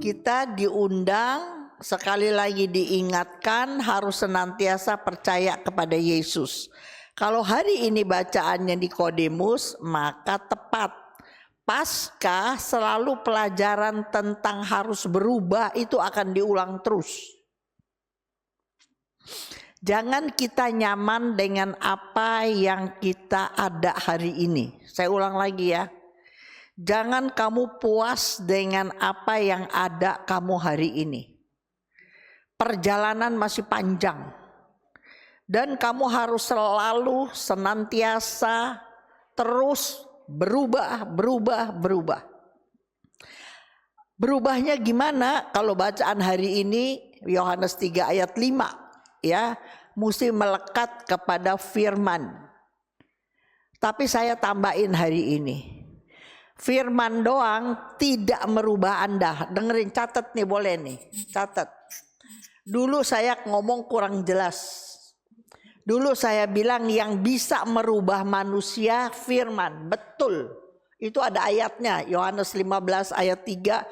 Kita diundang, sekali lagi diingatkan harus senantiasa percaya kepada Yesus. Kalau hari ini bacaannya Nikodemus, maka tepat. Pasca selalu pelajaran tentang harus berubah itu akan diulang terus. Jangan kita nyaman dengan apa yang kita ada hari ini. Saya ulang lagi ya. Jangan kamu puas dengan apa yang ada kamu hari ini. Perjalanan masih panjang. Dan kamu harus selalu senantiasa terus berubah. Berubahnya gimana? Kalau bacaan hari ini Yohanes 3 ayat 5 ya, mesti melekat kepada firman. Tapi saya tambahin hari ini. Firman doang tidak merubah Anda. Dengerin, catat nih, boleh nih, catat. Dulu saya ngomong kurang jelas. Dulu saya bilang yang bisa merubah manusia firman. Betul, itu ada ayatnya. Yohanes 15 ayat 3.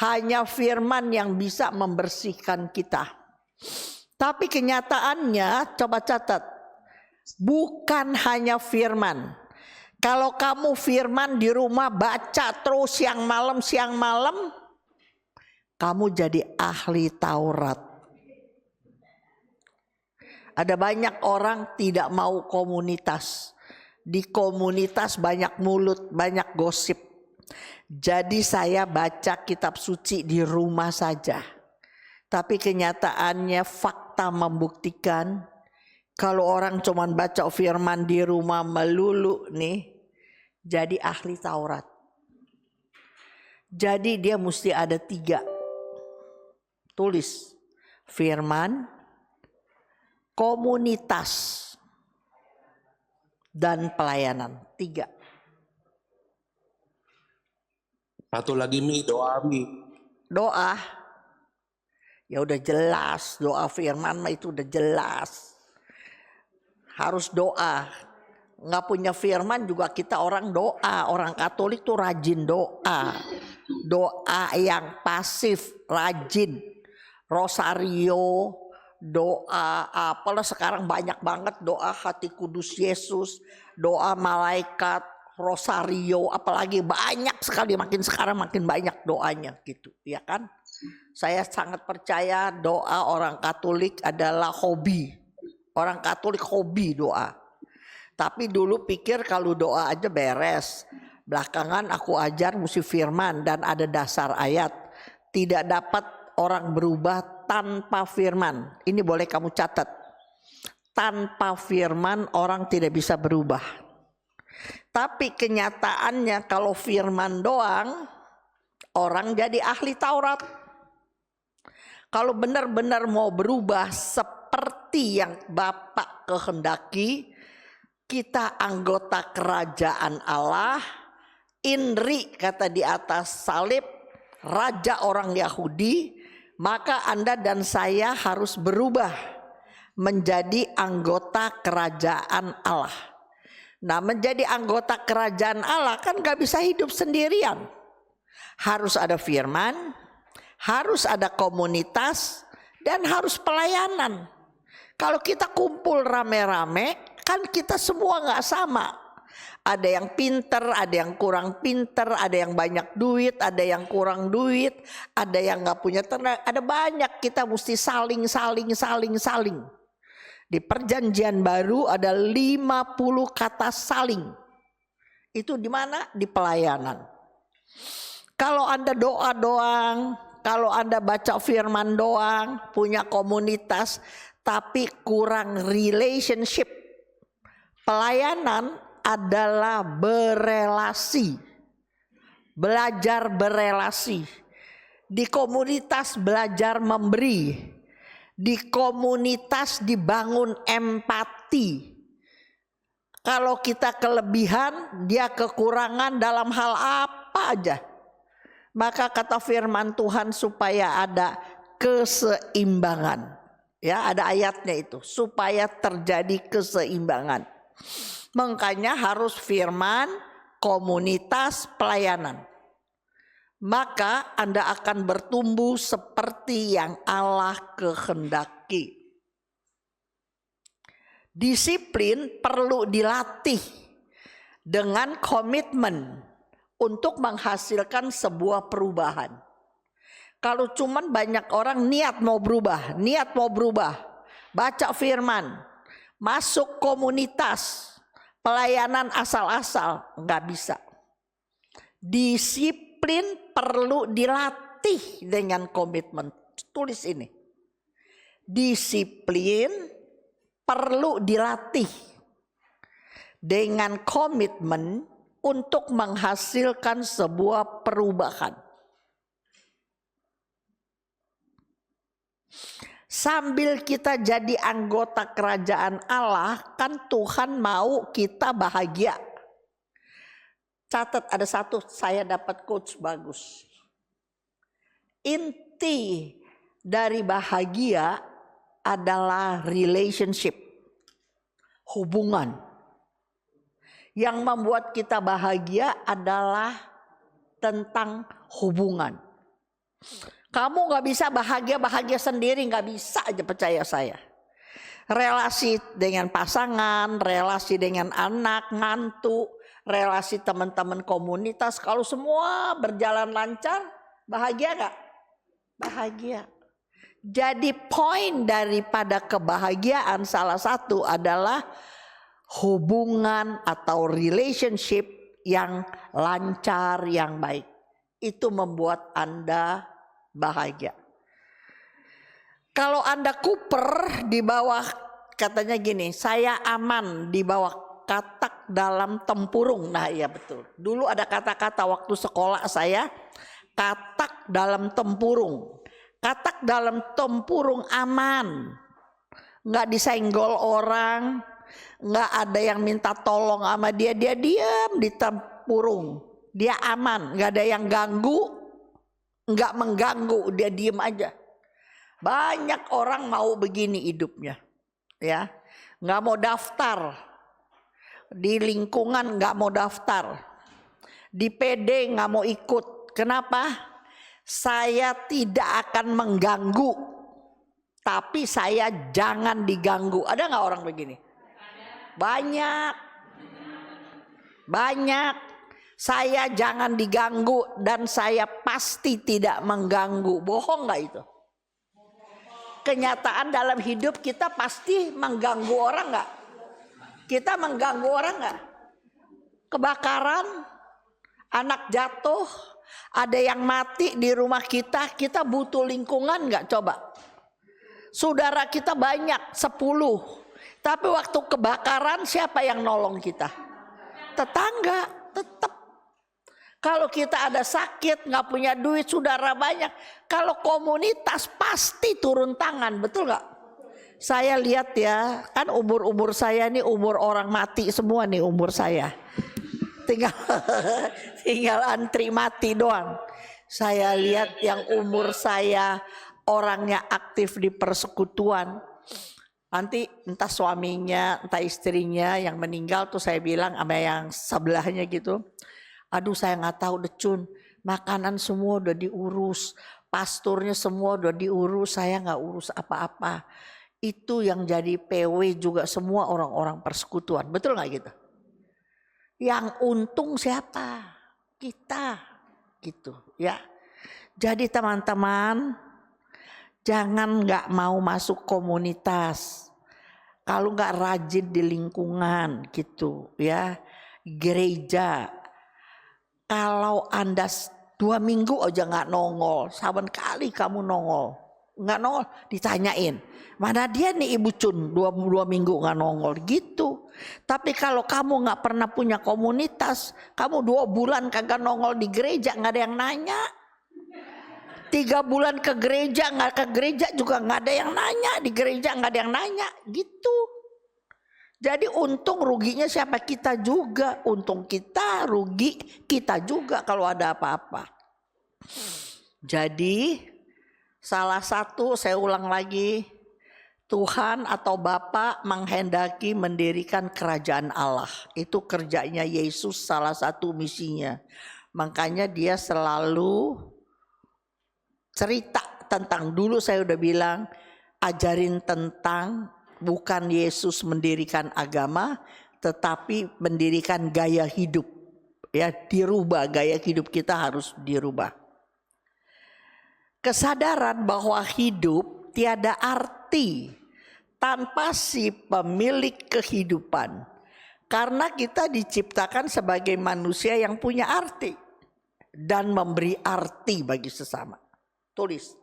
Hanya firman yang bisa membersihkan kita. Tapi kenyataannya, coba catat. Bukan hanya firman. Kalau kamu firman di rumah baca terus siang malam, kamu jadi ahli Taurat. Ada banyak orang tidak mau komunitas. Di komunitas banyak mulut, banyak gosip. Jadi saya baca kitab suci di rumah saja. Tapi kenyataannya fakta membuktikan kalau orang cuma baca firman di rumah melulu nih, jadi ahli Taurat. Jadi dia mesti ada 3. Tulis, firman, komunitas, dan pelayanan. 3. Satu lagi doa. Doa, ya udah jelas. Doa firman mah itu udah jelas. Harus doa. Nggak punya firman juga kita orang doa. Orang Katolik tuh rajin doa. Doa yang pasif, rajin. Rosario, doa apalah sekarang banyak banget doa hati kudus Yesus, doa malaikat, rosario, apalagi banyak sekali, makin sekarang makin banyak doanya gitu, ya kan? Saya sangat percaya doa orang Katolik adalah hobi. Orang Katolik hobi doa. Tapi dulu pikir kalau doa aja beres. Belakangan aku ajar mesti firman dan ada dasar ayat. Tidak dapat orang berubah tanpa firman. Ini boleh kamu catat. Tanpa firman orang tidak bisa berubah. Tapi kenyataannya kalau firman doang, orang jadi ahli Taurat. Kalau benar-benar mau berubah seperti yang Bapak kehendaki, kita anggota kerajaan Allah, Inri kata di atas salib, raja orang Yahudi, maka Anda dan saya harus berubah menjadi anggota kerajaan Allah. Nah, menjadi anggota kerajaan Allah kan gak bisa hidup sendirian. Harus ada firman, harus ada komunitas, dan harus pelayanan. Kalau kita kumpul rame-rame, kan kita semua gak sama. Ada yang pinter, ada yang kurang pinter, ada yang banyak duit, ada yang kurang duit, ada yang gak punya tenaga, ada banyak. Kita mesti saling. Di perjanjian baru ada 50 kata saling. Itu di mana? Di pelayanan. Kalau Anda doa doang, kalau Anda baca firman doang, punya komunitas, tapi kurang relationship. Pelayanan adalah berelasi. Belajar berelasi. Di komunitas belajar memberi. Di komunitas dibangun empati. Kalau kita kelebihan, dia kekurangan dalam hal apa aja. Maka kata firman Tuhan supaya ada keseimbangan. Ya, ada ayatnya itu, supaya terjadi keseimbangan. Makanya harus firman, komunitas, pelayanan. Maka Anda akan bertumbuh seperti yang Allah kehendaki. Disiplin perlu dilatih dengan komitmen untuk menghasilkan sebuah perubahan. Kalau cuman banyak orang niat mau berubah, baca firman, masuk komunitas, pelayanan asal-asal, nggak bisa. Disiplin perlu dilatih dengan komitmen. Tulis ini. Disiplin perlu dilatih dengan komitmen untuk menghasilkan sebuah perubahan. Sambil kita jadi anggota kerajaan Allah, kan Tuhan mau kita bahagia. Catat, ada satu saya dapat quotes bagus. Inti dari bahagia adalah relationship, hubungan. Yang membuat kita bahagia adalah tentang hubungan. Kamu gak bisa bahagia sendiri, gak bisa aja, percaya saya. Relasi dengan pasangan, relasi dengan anak, mantu, relasi teman-teman komunitas, kalau semua berjalan lancar, bahagia gak? Bahagia. Jadi poin daripada kebahagiaan salah satu adalah hubungan atau relationship yang lancar, yang baik. Itu membuat Anda bahagia. Kalau Anda kuper di bawah, katanya gini, saya aman di bawah katak dalam tempurung. Nah iya betul. Dulu ada kata-kata waktu sekolah saya, katak dalam tempurung. Katak dalam tempurung aman. Nggak disenggol orang, nggak ada yang minta tolong sama dia diam di tempurung. Dia aman, nggak ada yang ganggu. Enggak mengganggu, dia diem aja. Banyak orang mau begini hidupnya, ya, nggak mau daftar di lingkungan, nggak mau daftar di PD, nggak mau ikut. Kenapa? Saya tidak akan mengganggu, tapi saya jangan diganggu. Ada nggak orang begini? Banyak. Saya jangan diganggu dan saya pasti tidak mengganggu. Bohong gak itu? Kenyataan dalam hidup kita pasti mengganggu orang gak? Kita mengganggu orang gak? Kebakaran, anak jatuh, ada yang mati di rumah kita, kita butuh lingkungan gak coba? Saudara kita banyak, 10. Tapi waktu kebakaran siapa yang nolong kita? Tetangga, tetap. Kalau kita ada sakit, nggak punya duit, saudara banyak. Kalau komunitas pasti turun tangan, betul nggak? Saya lihat ya, kan umur saya nih umur orang mati semua nih umur saya. Tinggal antri mati doang. Saya lihat yang umur saya orangnya aktif di persekutuan. Nanti entah suaminya, entah istrinya yang meninggal tuh saya bilang sama yang sebelahnya gitu. Aduh saya nggak tahu deh Cun, makanan semua udah diurus, pasturnya semua udah diurus, saya nggak urus apa-apa. Itu yang jadi PW juga semua orang-orang persekutuan, betul nggak gitu? Yang untung siapa? Kita, gitu ya. Jadi teman-teman, jangan nggak mau masuk komunitas, kalau nggak rajin di lingkungan gitu ya, gereja. Kalau Anda 2 minggu aja nggak nongol, saban kali kamu nongol, nggak nongol, ditanyain, mana dia nih Ibu Cun 2 minggu nggak nongol gitu. Tapi kalau kamu nggak pernah punya komunitas, kamu 2 bulan kagak nongol di gereja, nggak ada yang nanya. 3 bulan ke gereja, nggak ke gereja juga nggak ada yang nanya, di gereja nggak ada yang nanya, gitu. Jadi untung ruginya siapa? Kita juga. Untung kita, rugi kita juga kalau ada apa-apa. Jadi salah satu, saya ulang lagi, Tuhan atau Bapa menghendaki mendirikan kerajaan Allah. Itu kerjanya Yesus, salah satu misinya. Makanya dia selalu cerita tentang, dulu saya udah bilang, ajarin tentang bukan Yesus mendirikan agama, tetapi mendirikan gaya hidup. Ya, dirubah, gaya hidup kita harus dirubah. Kesadaran bahwa hidup tiada arti tanpa si pemilik kehidupan. Karena kita diciptakan sebagai manusia yang punya arti dan memberi arti bagi sesama. Tulis.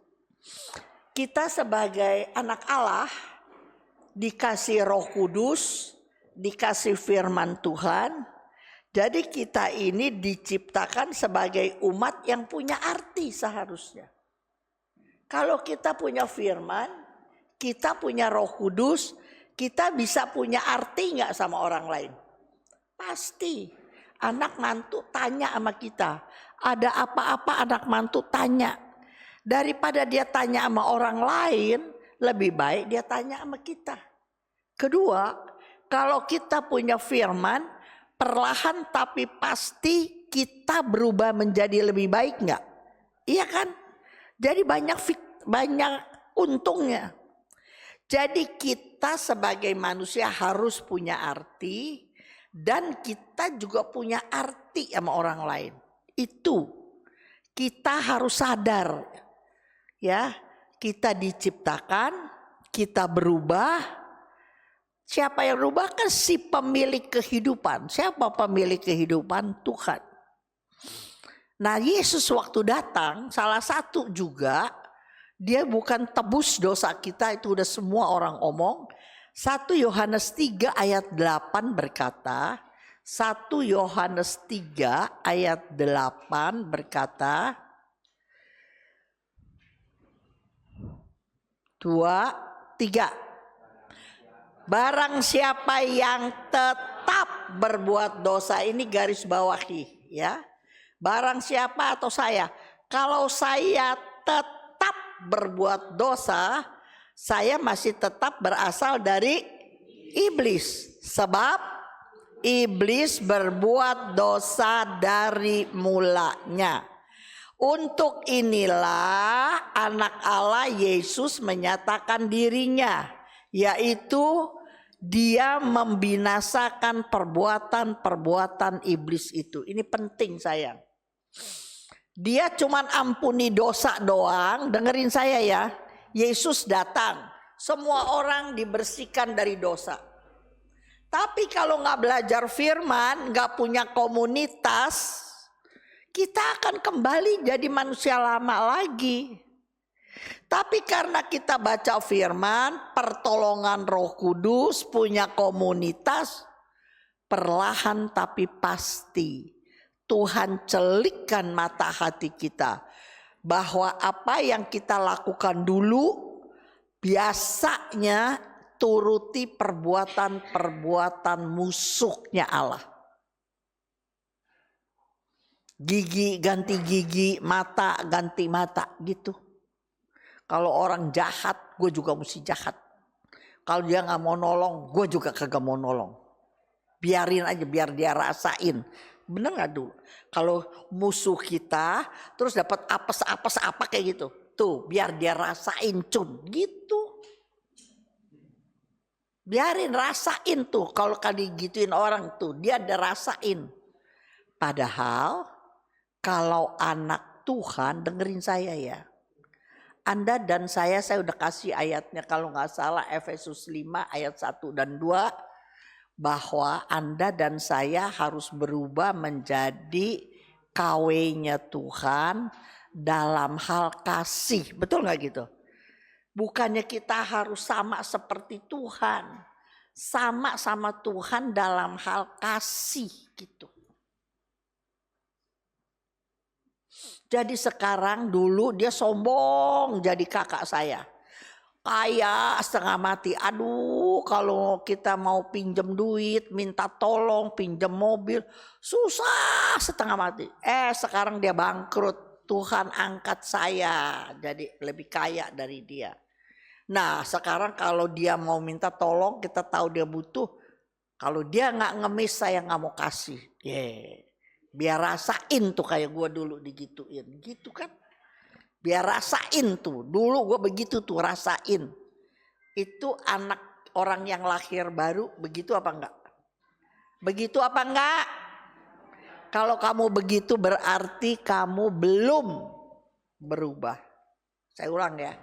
Kita sebagai anak Allah dikasih Roh Kudus, dikasih firman Tuhan. Jadi kita ini diciptakan sebagai umat yang punya arti seharusnya. Kalau kita punya firman, kita punya Roh Kudus, kita bisa punya arti nggak sama orang lain? Pasti. Anak mantu tanya sama kita. Ada apa-apa anak mantu tanya. Daripada dia tanya sama orang lain, lebih baik dia tanya sama kita. Kedua, kalau kita punya firman, perlahan tapi pasti kita berubah menjadi lebih baik nggak? Iya kan? Jadi banyak untungnya. Jadi kita sebagai manusia harus punya arti dan kita juga punya arti sama orang lain. Itu kita harus sadar. Ya, kita diciptakan, kita berubah. Siapa yang berubah? Kan si pemilik kehidupan. Siapa pemilik kehidupan? Tuhan. Nah, Yesus waktu datang, salah satu juga dia bukan tebus dosa kita, itu udah semua orang omong. 1 Yohanes 3 ayat 8 berkata, 1 Yohanes 3 ayat 8 berkata, 2, 3. Barang siapa yang tetap berbuat dosa, ini garis bawahi ya. Barang siapa atau saya, kalau saya tetap berbuat dosa, saya masih tetap berasal dari iblis. Sebab iblis berbuat dosa dari mulanya. Untuk inilah anak Allah Yesus menyatakan dirinya, yaitu dia membinasakan perbuatan-perbuatan iblis itu. Ini penting sayang. Dia cuman ampuni dosa doang, dengerin saya ya. Yesus datang, semua orang dibersihkan dari dosa. Tapi kalau nggak belajar firman, nggak punya komunitas, kita akan kembali jadi manusia lama lagi. Tapi karena kita baca firman, pertolongan Roh Kudus, punya komunitas, perlahan tapi pasti Tuhan celikkan mata hati kita bahwa apa yang kita lakukan dulu biasanya turuti perbuatan-perbuatan musuhnya Allah. Gigi ganti gigi, mata ganti mata gitu. Kalau orang jahat, gue juga mesti jahat. Kalau dia gak mau nolong, gue juga kagak mau nolong. Biarin aja, biar dia rasain. Bener gak dulu? Kalau musuh kita terus dapat apes-apes apa kayak gitu. Tuh, biar dia rasain cun. Gitu. Biarin rasain tuh. Kalau kali gituin orang tuh, dia ada rasain. Padahal kalau anak Tuhan, dengerin saya ya. Anda dan saya udah kasih ayatnya kalau nggak salah Efesus 5 ayat 1 dan 2. Bahwa Anda dan saya harus berubah menjadi KW-nya Tuhan dalam hal kasih. Betul nggak gitu? Bukannya kita harus sama seperti Tuhan. Sama Tuhan dalam hal kasih gitu. Jadi sekarang dulu dia sombong jadi kakak saya. Kaya setengah mati. Aduh kalau kita mau pinjem duit, minta tolong, pinjem mobil. Susah setengah mati. Sekarang dia bangkrut. Tuhan angkat saya jadi lebih kaya dari dia. Nah sekarang kalau dia mau minta tolong, kita tahu dia butuh. Kalau dia nggak ngemis, saya nggak mau kasih. Biar rasain tuh kayak gue dulu digituin, gitu kan? Biar rasain tuh. Dulu gue begitu tuh, rasain. Itu anak orang yang lahir baru begitu apa enggak? Begitu apa enggak? Kalau kamu begitu berarti kamu belum berubah. Saya ulang ya.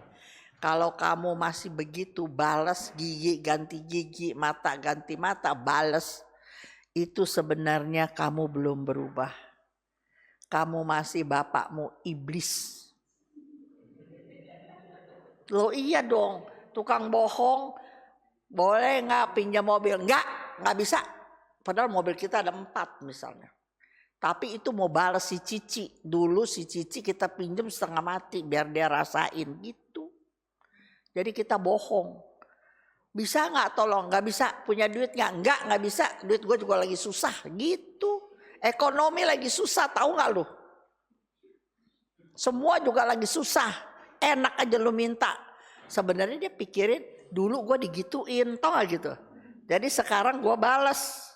Kalau kamu masih begitu, balas gigi ganti gigi, mata ganti mata, balas. Itu sebenarnya kamu belum berubah. Kamu masih bapakmu iblis. Loh iya dong, tukang bohong boleh nggak pinjam mobil? Nggak bisa. Padahal mobil kita ada 4 misalnya. Tapi itu mau balas si Cici. Dulu si Cici kita pinjam setengah mati biar dia rasain gitu. Jadi kita bohong. Bisa nggak tolong? Nggak bisa. Punya duit nggak? Nggak bisa. Duit gue juga lagi susah gitu. Ekonomi lagi susah, tahu nggak lu? Semua juga lagi susah. Enak aja lu minta. Sebenarnya dia pikirin dulu gue digituin, tau gak gitu. Jadi sekarang gue balas.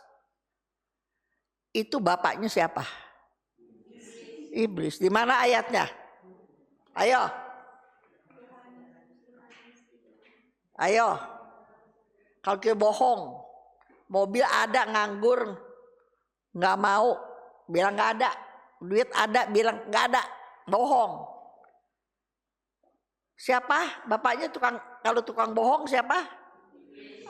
Itu bapaknya siapa? Iblis. Di mana ayatnya? Ayo. Ayo. Kalau kita bohong, mobil ada nganggur, nggak mau, bilang nggak ada. Duit ada, bilang nggak ada, bohong. Siapa? Bapaknya tukang, kalau tukang bohong siapa?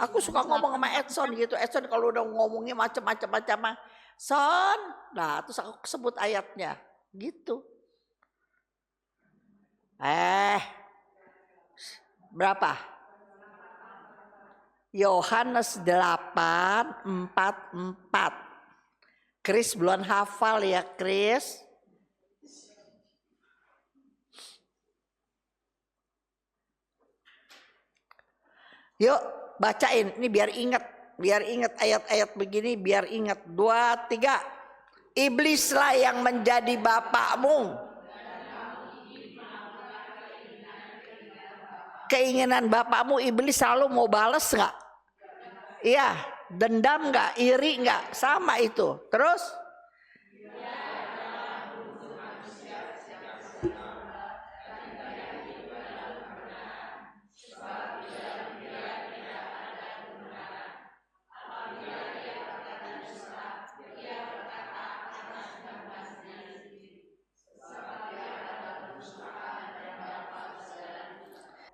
Aku suka ngomong sama Edson gitu. Edson kalau udah ngomongnya macam-macam, Son, nah terus aku sebut ayatnya, gitu. Berapa? Yohanes 8:44. Chris belum hafal ya Chris? Yuk bacain, ini biar ingat ayat-ayat begini, biar ingat. 2, 3. Iblislah yang menjadi bapakmu. Keinginan bapakmu iblis selalu mau balas nggak? Iya, dendam nggak, iri nggak, sama itu. Terus?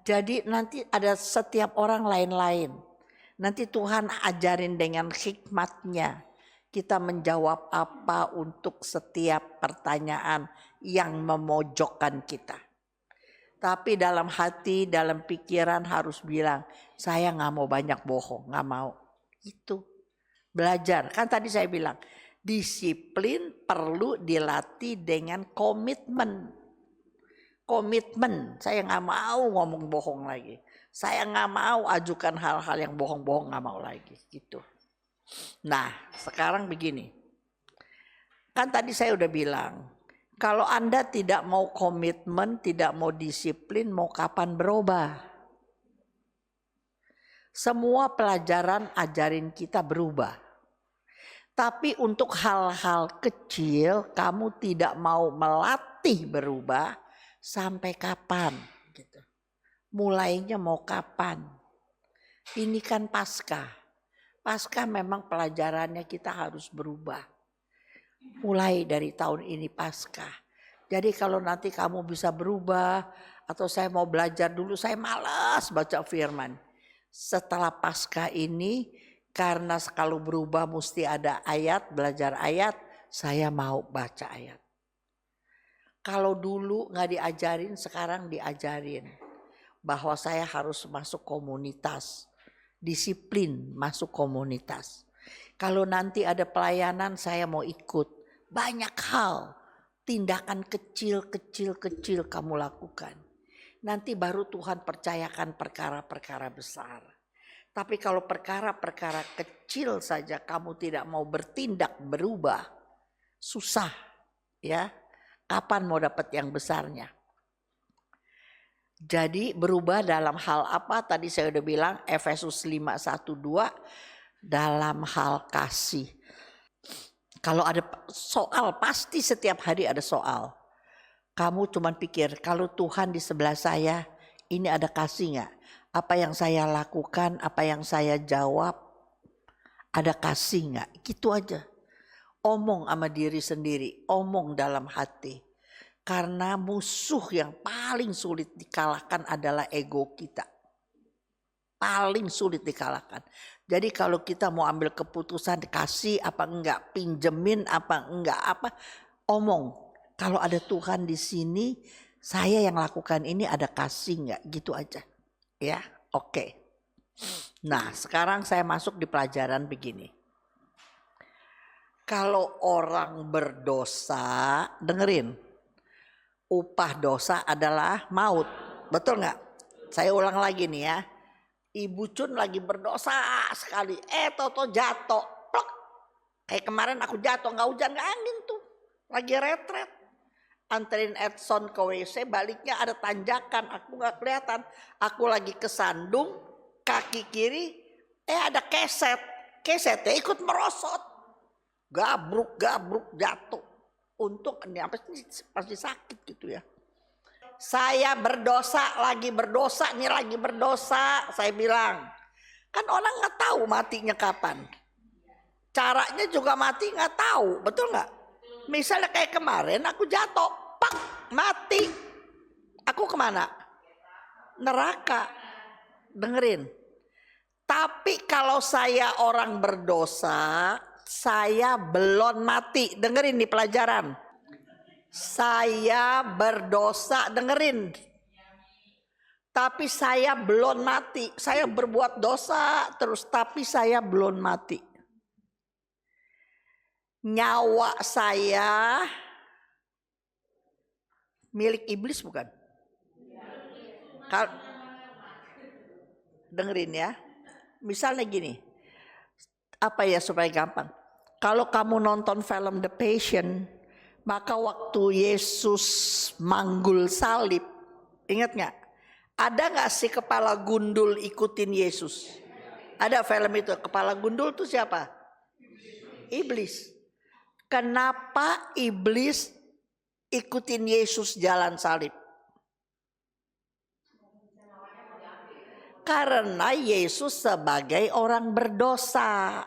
Jadi nanti ada setiap orang lain-lain. Nanti Tuhan ajarin dengan hikmatnya. Kita menjawab apa untuk setiap pertanyaan yang memojokkan kita. Tapi dalam hati, dalam pikiran harus bilang, saya gak mau banyak bohong, gak mau. Itu belajar. Kan tadi saya bilang, disiplin perlu dilatih dengan komitmen. Komitmen, saya nggak mau ngomong bohong lagi. Saya nggak mau ajukan hal-hal yang bohong-bohong, nggak mau lagi gitu. Nah sekarang begini, kan tadi saya udah bilang, kalau Anda tidak mau komitmen, tidak mau disiplin, mau kapan berubah? Semua pelajaran ajarin kita berubah. Tapi untuk hal-hal kecil kamu tidak mau melatih berubah, sampai kapan? Gitu. Mulainya mau kapan? Ini kan Paskah. Paskah memang pelajarannya kita harus berubah. Mulai dari tahun ini Paskah. Jadi kalau nanti kamu bisa berubah atau saya mau belajar dulu, saya malas baca firman. Setelah Paskah ini, karena kalau berubah mesti ada ayat, belajar ayat, saya mau baca ayat. Kalau dulu nggak diajarin, sekarang diajarin bahwa saya harus masuk komunitas, disiplin masuk komunitas. Kalau nanti ada pelayanan saya mau ikut. Banyak hal, tindakan kecil kamu lakukan. Nanti baru Tuhan percayakan perkara-perkara besar. Tapi kalau perkara-perkara kecil saja kamu tidak mau bertindak berubah, susah ya. Kapan mau dapat yang besarnya? Jadi berubah dalam hal apa? Tadi saya udah bilang Efesus 5:1-2 dalam hal kasih. Kalau ada soal, pasti setiap hari ada soal. Kamu cuman pikir kalau Tuhan di sebelah saya, ini ada kasih nggak? Apa yang saya lakukan, apa yang saya jawab, ada kasih nggak? Gitu aja. Omong sama diri sendiri, omong dalam hati. Karena musuh yang paling sulit dikalahkan adalah ego kita. Paling sulit dikalahkan. Jadi kalau kita mau ambil keputusan kasih apa enggak, pinjemin apa enggak, apa omong. Kalau ada Tuhan di sini, saya yang lakukan ini ada kasih enggak, gitu aja. Ya, oke. Nah, sekarang saya masuk di pelajaran begini. Kalau orang berdosa, dengerin. Upah dosa adalah maut. Betul nggak? Saya ulang lagi nih ya. Ibu Cun lagi berdosa sekali. Toto jatuh. Plok. Kayak kemarin aku jatuh. Nggak hujan nggak angin tuh. Lagi retret. Anterin Edson ke WC. Baliknya ada tanjakan. Aku nggak kelihatan. Aku lagi kesandung. Kaki kiri. Ada keset. Kesetnya ikut merosot. Gabruk jatuh. Untuk ini apa sih, pasti sakit gitu ya. Saya berdosa, lagi berdosa, saya bilang. Kan orang nggak tahu matinya kapan. Caranya juga mati nggak tahu, betul nggak? Misalnya kayak kemarin aku jatuh, pak, mati. Aku kemana? Neraka. Dengerin. Tapi kalau saya orang berdosa, saya belum mati. Dengerin nih pelajaran. Saya berdosa, dengerin. Tapi saya belum mati. Saya berbuat dosa terus, tapi saya belum mati. Nyawa saya milik iblis bukan? Dengerin ya. Misalnya gini. Apa ya supaya gampang? Kalau kamu nonton film The Passion, maka waktu Yesus manggul salib, ingat nggak? Ada nggak si kepala gundul ikutin Yesus? Ada film itu, kepala gundul itu siapa? Iblis. Kenapa iblis ikutin Yesus jalan salib? Karena Yesus sebagai orang berdosa.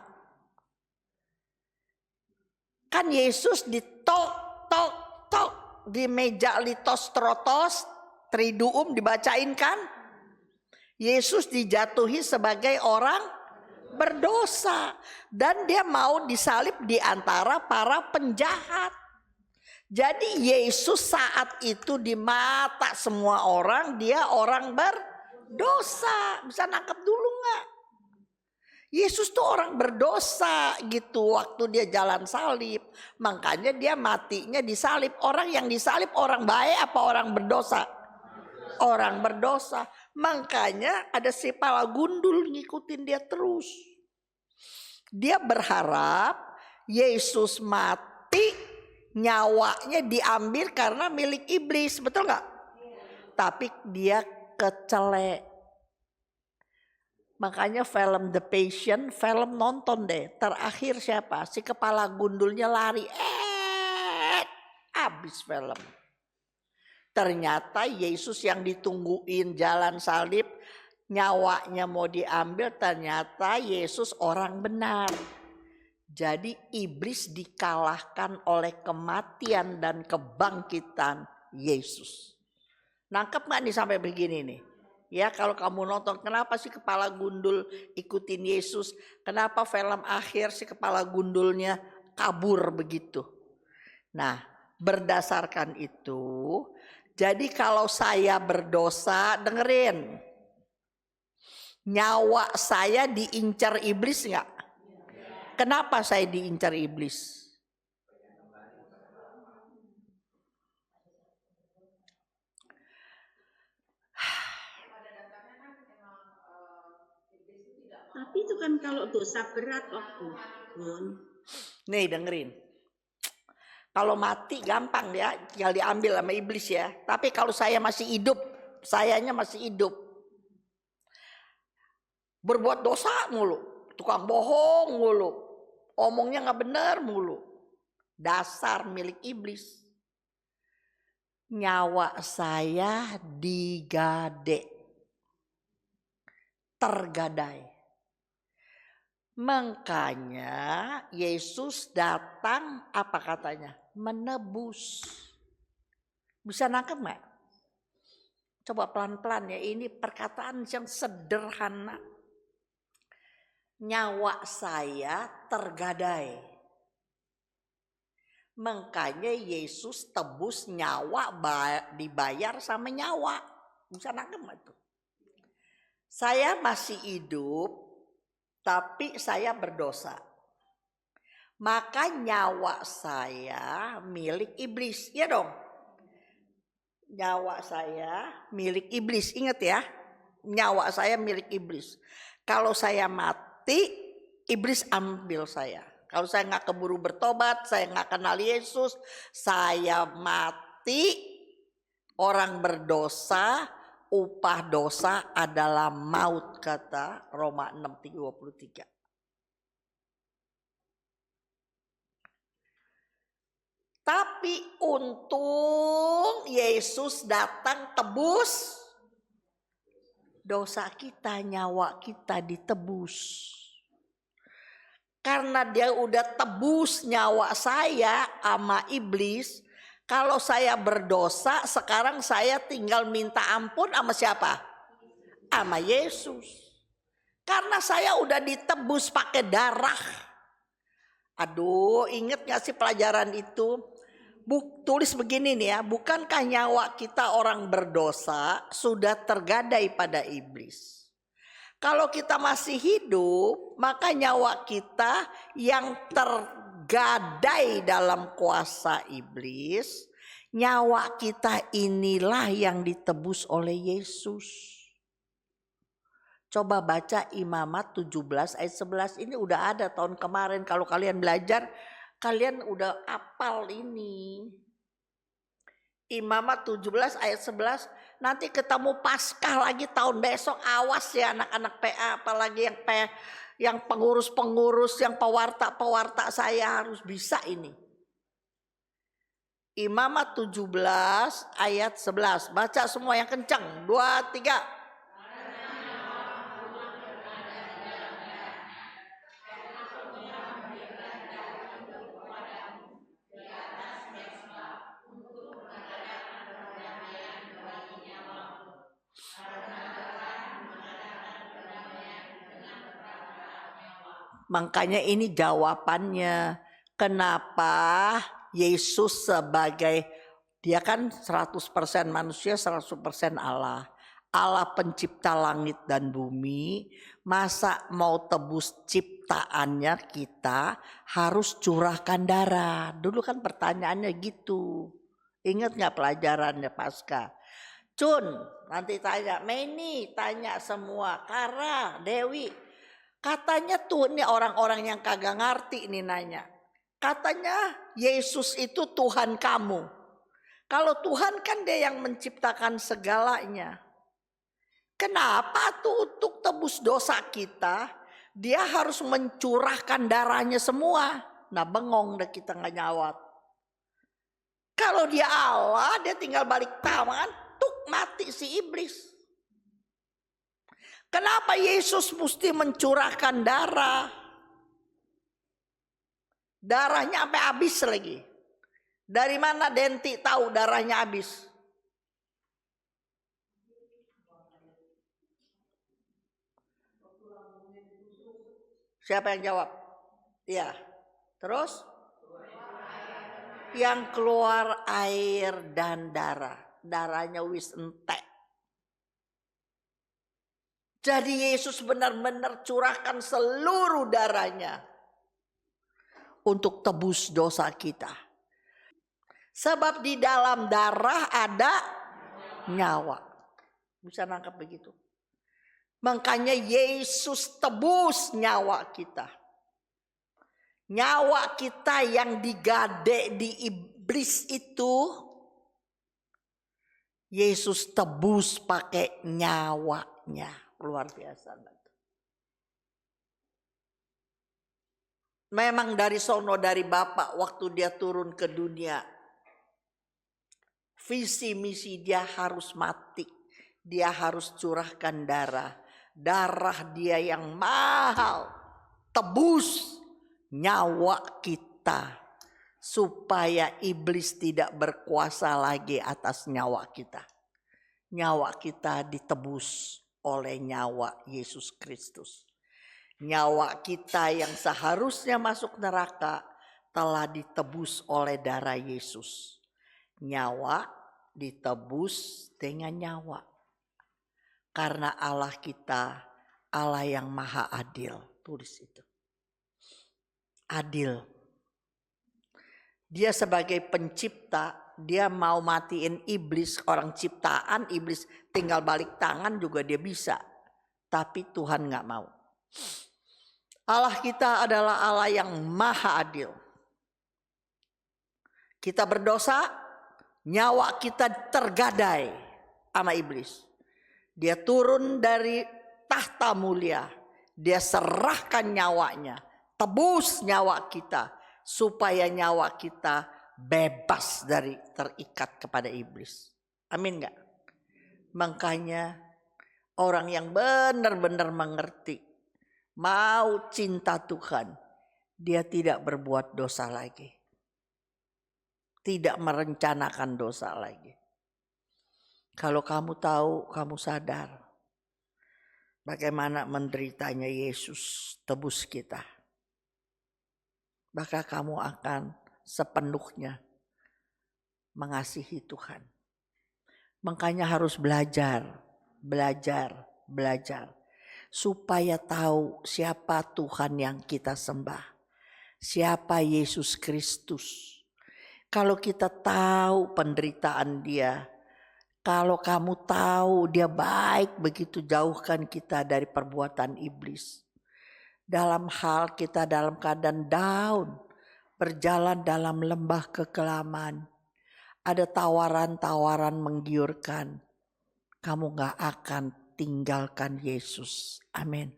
Kan Yesus tok di meja litos trotos, triduum dibacain kan? Yesus dijatuhi sebagai orang berdosa. Dan dia mau disalib di antara para penjahat. Jadi Yesus saat itu di mata semua orang, dia orang berdosa. Bisa nangkep dulu nggak? Yesus tuh orang berdosa gitu waktu dia jalan salib. Makanya dia matinya disalib. Orang yang disalib orang baik apa orang berdosa? Orang berdosa. Makanya ada si kepala gundul ngikutin dia terus. Dia berharap Yesus mati, nyawanya diambil karena milik iblis. Betul nggak? Tapi dia kecelek. Makanya film The Passion, film nonton deh. Terakhir siapa? Si kepala gundulnya lari. Habis film. Ternyata Yesus yang ditungguin jalan salib, nyawanya mau diambil, ternyata Yesus orang benar. Jadi iblis dikalahkan oleh kematian dan kebangkitan Yesus. Nangkep gak nih sampai begini nih? Ya kalau kamu nonton, kenapa sih kepala gundul ikutin Yesus? Kenapa film akhir si kepala gundulnya kabur begitu? Nah berdasarkan itu, jadi kalau saya berdosa, dengerin. Nyawa saya diincar iblis gak? Kenapa saya diincar iblis? Tapi itu kan kalau dosa berat waktu Bun. Nih dengerin. Kalau mati gampang ya, tinggal diambil sama iblis ya. Tapi kalau saya masih hidup, sayanya masih hidup. Berbuat dosa mulu, tukang bohong mulu, omongnya nggak benar mulu. Dasar milik iblis. Nyawa saya digade, tergadai. Makanya Yesus datang apa katanya? Menebus. Bisa nangkep nggak? Coba pelan-pelan ya, ini perkataan yang sederhana. Nyawa saya tergadai. Makanya Yesus tebus nyawa, dibayar sama nyawa. Bisa nangkep nggak tuh? Saya masih hidup, tapi saya berdosa. Maka nyawa saya milik iblis, ya dong. Nyawa saya milik iblis, ingat ya. Nyawa saya milik iblis. Kalau saya mati, iblis ambil saya. Kalau saya nggak keburu bertobat, saya nggak kenal Yesus, saya mati, orang berdosa, upah dosa adalah maut, kata Roma 6:23. Tapi untung Yesus datang tebus dosa kita, nyawa kita ditebus. Karena dia udah tebus nyawa saya sama iblis. Kalau saya berdosa, sekarang saya tinggal minta ampun sama siapa? Sama Yesus. Karena saya udah ditebus pakai darah. Aduh, inget gak sih pelajaran itu? Tulis begini nih ya, bukankah nyawa kita orang berdosa sudah tergadai pada iblis? Kalau kita masih hidup, maka nyawa kita yang tergadai dalam kuasa iblis, nyawa kita inilah yang ditebus oleh Yesus. Coba baca Imamat 17 ayat 11, ini udah ada tahun kemarin. Kalau kalian belajar, kalian udah hafal ini. Imamat 17 ayat 11, nanti ketemu Paskah lagi tahun besok, awas ya anak-anak PA, apalagi yang pengurus-pengurus, yang pewarta saya harus bisa ini. Imamat 17 ayat 11, baca semua yang kencang, 2, 3. Makanya ini jawabannya. Kenapa Yesus sebagai, dia kan 100% manusia, 100% Allah. Allah pencipta langit dan bumi. Masa mau tebus ciptaannya kita harus curahkan darah. Dulu kan pertanyaannya gitu. Ingat gak pelajarannya Paskah? Cun nanti tanya, Meni tanya semua, Kara, Dewi. Katanya tuh ini orang-orang yang kagak ngerti ini nanya. Katanya Yesus itu Tuhan kamu. Kalau Tuhan kan dia yang menciptakan segalanya. Kenapa tuh untuk tebus dosa kita dia harus mencurahkan darahnya semua? Nah bengong deh kita gak nyawat. Kalau dia Allah, dia tinggal balik tangan, tuk mati si iblis. Kenapa Yesus mesti mencurahkan darah? Darahnya sampai habis lagi. Dari mana Denti tahu darahnya habis? Siapa yang jawab? Iya. Terus? Yang keluar air dan darah. Darahnya wis entek. Jadi Yesus benar-benar curahkan seluruh darahnya untuk tebus dosa kita. Sebab di dalam darah ada nyawa. Bisa nangkap begitu. Makanya Yesus tebus nyawa kita. Nyawa kita yang digade di iblis itu Yesus tebus pakai nyawanya. Luar biasa. Memang dari sono dari Bapa waktu dia turun ke dunia. Visi misi dia harus mati. Dia harus curahkan darah. Darah dia yang mahal. Tebus nyawa kita. Supaya iblis tidak berkuasa lagi atas nyawa kita. Nyawa kita ditebus oleh nyawa Yesus Kristus. Nyawa kita yang seharusnya masuk neraka telah ditebus oleh darah Yesus. Nyawa ditebus dengan nyawa. Karena Allah kita Allah yang maha adil. Tulis itu. Adil. Dia sebagai pencipta, dia mau matiin iblis, orang ciptaan iblis tinggal balik tangan juga dia bisa. Tapi Tuhan gak mau. Allah kita adalah Allah yang maha adil. Kita berdosa, nyawa kita tergadai sama iblis. Dia turun dari tahta mulia, dia serahkan nyawanya, tebus nyawa kita. Supaya nyawa kita bebas dari terikat kepada iblis. Amin gak? Makanya orang yang benar-benar mengerti. Mau cinta Tuhan. Dia tidak berbuat dosa lagi. Tidak merencanakan dosa lagi. Kalau kamu tahu, kamu sadar. Bagaimana menderitanya Yesus tebus kita. Maka kamu akan sepenuhnya mengasihi Tuhan. Makanya harus belajar. Supaya tahu siapa Tuhan yang kita sembah. Siapa Yesus Kristus. Kalau kita tahu penderitaan dia. Kalau kamu tahu dia baik begitu jauhkan kita dari perbuatan iblis. Dalam hal kita dalam keadaan down. Berjalan dalam lembah kekelaman. Ada tawaran-tawaran menggiurkan. Kamu gak akan tinggalkan Yesus. Amin.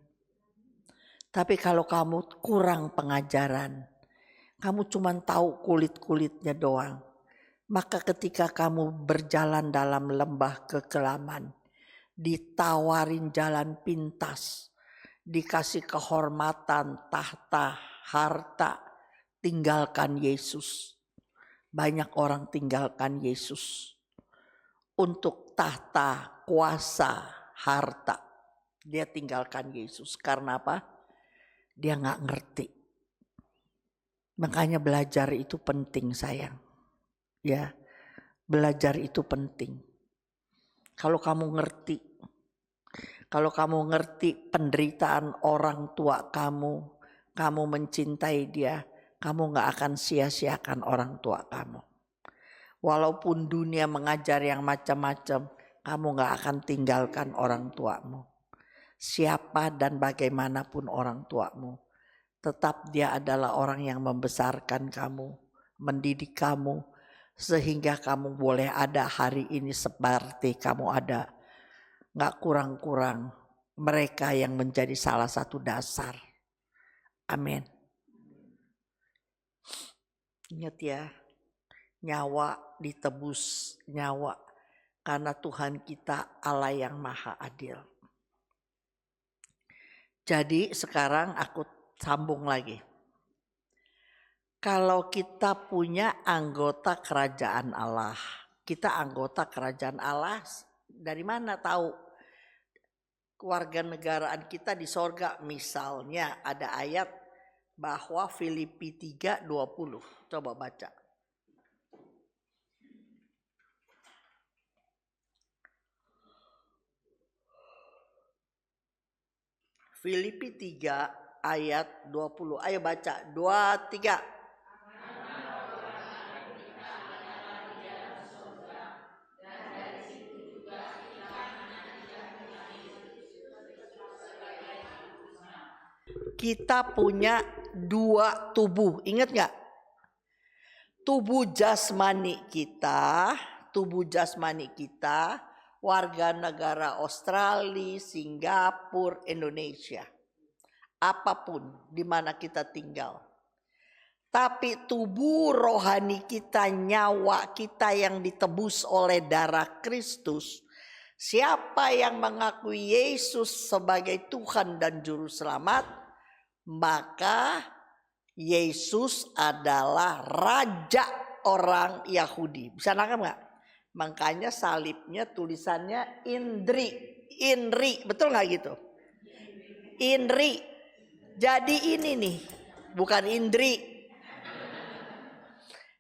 Tapi kalau kamu kurang pengajaran. Kamu cuma tahu kulit-kulitnya doang. Maka ketika kamu berjalan dalam lembah kekelaman. Ditawarin jalan pintas. Dikasih kehormatan, tahta, harta, tinggalkan Yesus. Banyak orang tinggalkan Yesus. Untuk tahta, kuasa, harta. Dia tinggalkan Yesus. Karena apa? Dia gak ngerti. Makanya belajar itu penting sayang. Ya, belajar itu penting. Kalau kamu ngerti. Kalau kamu ngerti penderitaan orang tua kamu mencintai dia, kamu gak akan sia-siakan orang tua kamu. Walaupun dunia mengajar yang macam-macam, kamu gak akan tinggalkan orang tuamu. Siapa dan bagaimanapun orang tuamu, tetap dia adalah orang yang membesarkan kamu, mendidik kamu, sehingga kamu boleh ada hari ini seperti kamu ada. Gak kurang-kurang mereka yang menjadi salah satu dasar. Amin. Ingat ya, nyawa ditebus nyawa. Karena Tuhan kita Allah yang maha adil. Jadi sekarang aku sambung lagi. Kalau kita punya anggota kerajaan Allah. Kita anggota kerajaan Allah. Dari mana tahu? Kewarganegaraan kita di sorga. Misalnya ada ayat bahwa Filipi 3:20. Coba baca. Filipi 3 ayat 20. Ayo baca. 2, 3. Kita punya 2 tubuh, ingat gak? Tubuh jasmani kita, tubuh jasmani kita, warga negara Australia, Singapura, Indonesia. Apapun di mana kita tinggal. Tapi tubuh rohani kita, nyawa kita yang ditebus oleh darah Kristus. Siapa yang mengakui Yesus sebagai Tuhan dan Juru Selamat, maka Yesus adalah Raja orang Yahudi. Bisa nangkep gak? Makanya salibnya tulisannya Indri. Inri, betul gak gitu? Inri. Jadi ini nih, bukan Indri.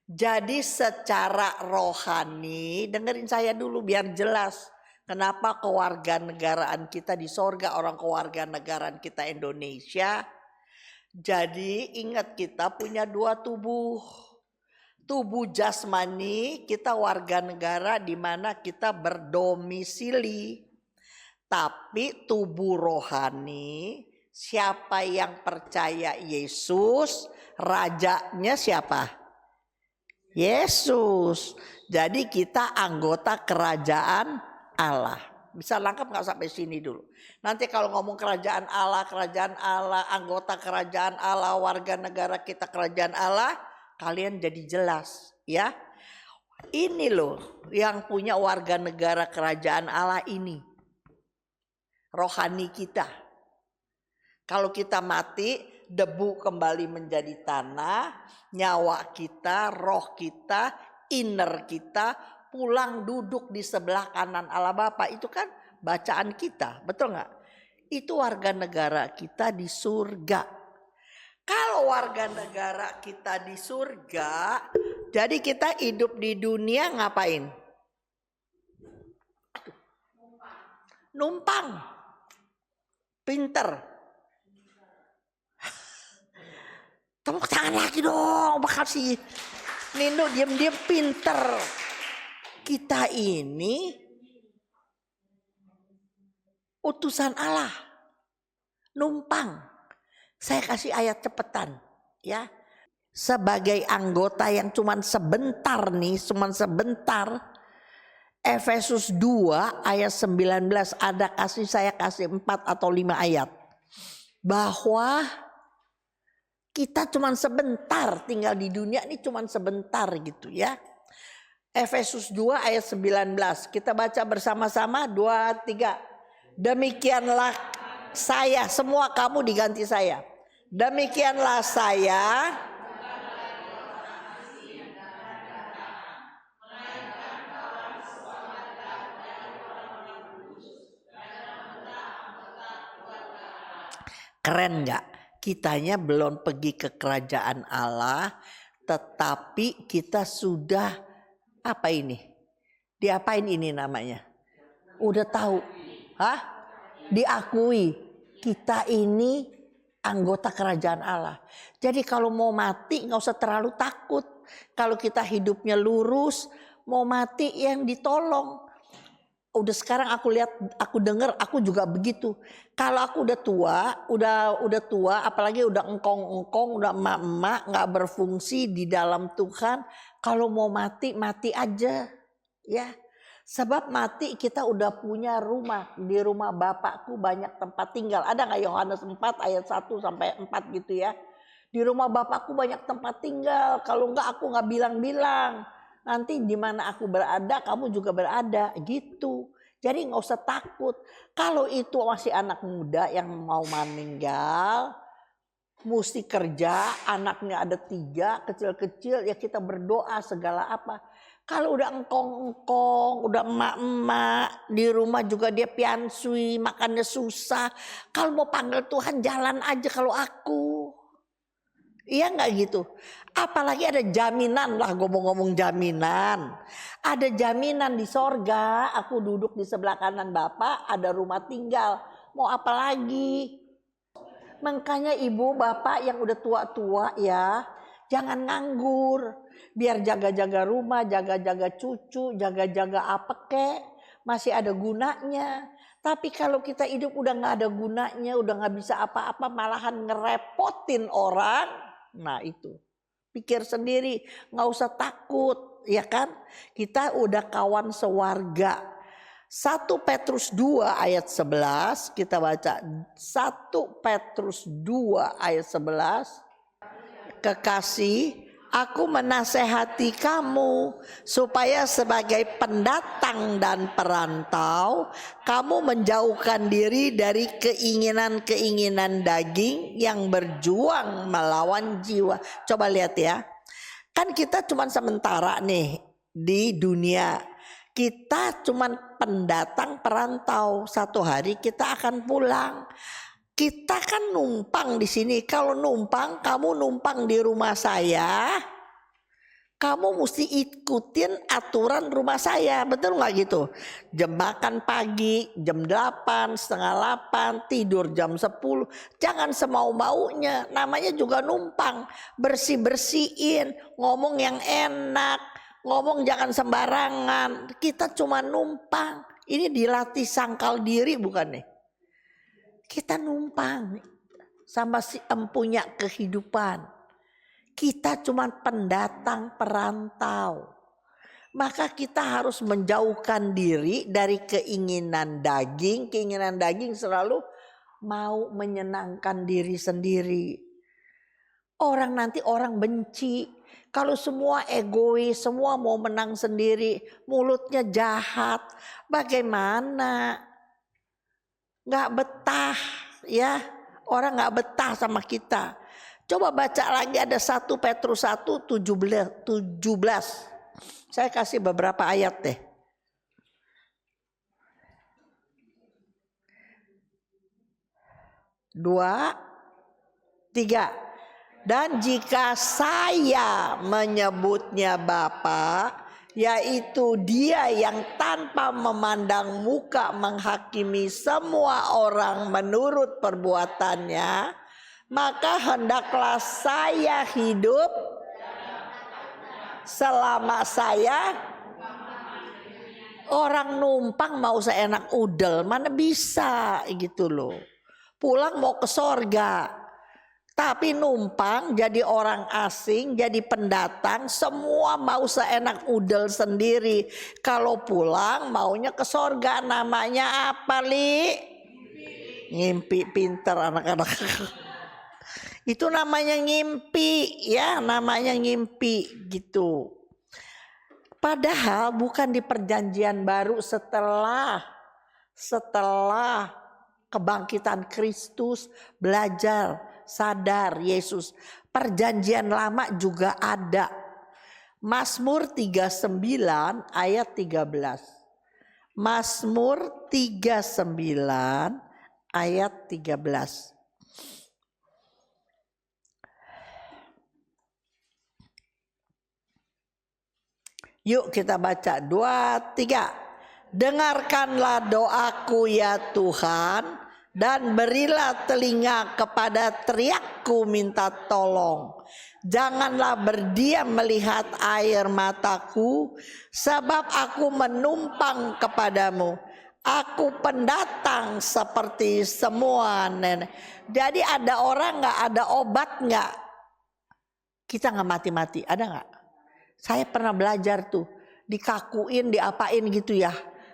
Jadi secara rohani, dengerin saya dulu biar jelas. Kenapa kewarganegaraan kita di sorga, orang kewarganegaraan kita Indonesia. Jadi ingat kita punya dua tubuh. Tubuh jasmani kita warga negara di mana kita berdomisili. Tapi tubuh rohani, siapa yang percaya Yesus, rajanya siapa? Yesus. Jadi kita anggota kerajaan Allah. Bisa lengkap gak sampai sini dulu? Nanti kalau ngomong kerajaan Allah, anggota kerajaan Allah, warga negara kita kerajaan Allah, kalian jadi jelas ya. Ini loh yang punya warga negara kerajaan Allah ini. Rohani kita. Kalau kita mati, debu kembali menjadi tanah, nyawa kita, roh kita, inner kita pulang duduk di sebelah kanan Allah Bapa. Itu kan bacaan kita, betul nggak? Itu warga negara kita di surga. Kalau warga negara kita di surga, jadi kita hidup di dunia ngapain? Numpang. Pinter. Tepuk tangan lagi dong, makasih. Nino diam-diam pinter. Kita ini utusan Allah. Numpang. Saya kasih ayat cepetan ya. Sebagai anggota yang cuman sebentar nih, cuman sebentar. Efesus 2 ayat 19 ada saya kasih 4 atau 5 ayat. Bahwa kita cuman sebentar tinggal di dunia ini, cuman sebentar gitu ya. Efesus 2 ayat 19. Kita baca bersama-sama 2, 3. Demikianlah saya, semua kamu diganti saya. Demikianlah saya keren gak? Kitanya belum pergi ke kerajaan Allah, tetapi kita sudah apa ini? Diapain ini namanya? Udah tahu? Hah? Diakui. Kita ini anggota kerajaan Allah. Jadi kalau mau mati gak usah terlalu takut. Kalau kita hidupnya lurus, mau mati yang ditolong. Udah sekarang aku lihat, aku dengar, aku juga begitu. Kalau aku udah tua, apalagi udah engkong-engkong, udah emak-emak, nggak berfungsi di dalam Tuhan. Kalau mau mati, mati aja, ya. Sebab mati kita udah punya rumah. Di rumah Bapakku banyak tempat tinggal. Ada nggak Yohanes 4 ayat 1 sampai 4 gitu ya? Di rumah Bapakku banyak tempat tinggal. Kalau enggak aku nggak bilang-bilang. Nanti di mana aku berada, kamu juga berada, gitu. Jadi nggak usah takut. Kalau itu masih anak muda yang mau meninggal, mesti kerja, anaknya ada 3, kecil-kecil, ya kita berdoa segala apa. Kalau udah engkong-engkong, udah emak-emak, di rumah juga dia piansui, makannya susah. Kalau mau panggil Tuhan jalan aja kalau aku. Iya nggak gitu? Apalagi ada jaminan lah, ngomong-ngomong jaminan. Ada jaminan di sorga, aku duduk di sebelah kanan Bapak, ada rumah tinggal. Mau apa lagi? Makanya ibu bapak yang udah tua-tua ya, jangan nganggur. Biar jaga-jaga rumah, jaga-jaga cucu, jaga-jaga apa kek. Masih ada gunanya. Tapi kalau kita hidup udah gak ada gunanya, udah gak bisa apa-apa, malahan ngerepotin orang. Nah itu, pikir sendiri, gak usah takut. ya kan? Kita udah kawan sewarga. 1 Petrus 2 ayat 11 kita baca. 1 Petrus 2 ayat 11. Kekasih, aku menasehati kamu supaya sebagai pendatang dan perantau kamu menjauhkan diri dari keinginan-keinginan daging yang berjuang melawan jiwa. Coba lihat ya. Kan kita cuma sementara nih di dunia. Kita cuma pendatang perantau. Satu hari kita akan pulang. Kita kan numpang di sini. Kalau numpang, kamu numpang di rumah saya, kamu mesti ikutin aturan rumah saya, betul nggak gitu? Jam makan pagi, jam 8, setengah 8, tidur jam 10. Jangan semau-maunya, namanya juga numpang. Bersih-bersihin, ngomong yang enak, ngomong jangan sembarangan. Kita cuma numpang. Ini dilatih sangkal diri bukan nih? Kita numpang sama si empunya kehidupan. Kita cuma pendatang perantau. Maka kita harus menjauhkan diri dari keinginan daging. Keinginan daging selalu mau menyenangkan diri sendiri. Nanti orang benci. Kalau semua egois, semua mau menang sendiri, mulutnya jahat. Bagaimana? Gak betah ya, orang gak betah sama kita. Coba baca lagi ada 1 Petrus 1 17. Saya kasih beberapa ayat deh. Dua, tiga. Dan jika saya menyebutnya Bapa, yaitu Dia yang tanpa memandang muka menghakimi semua orang menurut perbuatannya, maka hendaklah saya hidup selama saya. Orang numpang mau seenak udel, mana bisa gitu loh. Pulang mau ke sorga. Tapi numpang jadi orang asing, jadi pendatang, semua mau seenak udel sendiri. Kalau pulang maunya ke sorga, namanya apa Li? Ngimpi, pinter anak-anak. Itu namanya ngimpi ya, namanya ngimpi gitu. Padahal bukan di perjanjian baru setelah kebangkitan Kristus belajar. Sadar Yesus. Perjanjian lama juga ada. Mazmur 39 ayat 13. Mazmur 39 ayat 13. Yuk kita baca 2, 3. Dengarkanlah doaku ya Tuhan, dan berilah telinga kepada teriakku minta tolong. Janganlah berdiam melihat air mataku, sebab aku menumpang kepadamu. Aku pendatang seperti semua nenek. Jadi ada orang gak, ada obat gak? Kita gak mati-mati, ada gak? Saya pernah belajar tuh, dikakuin, diapain gitu ya.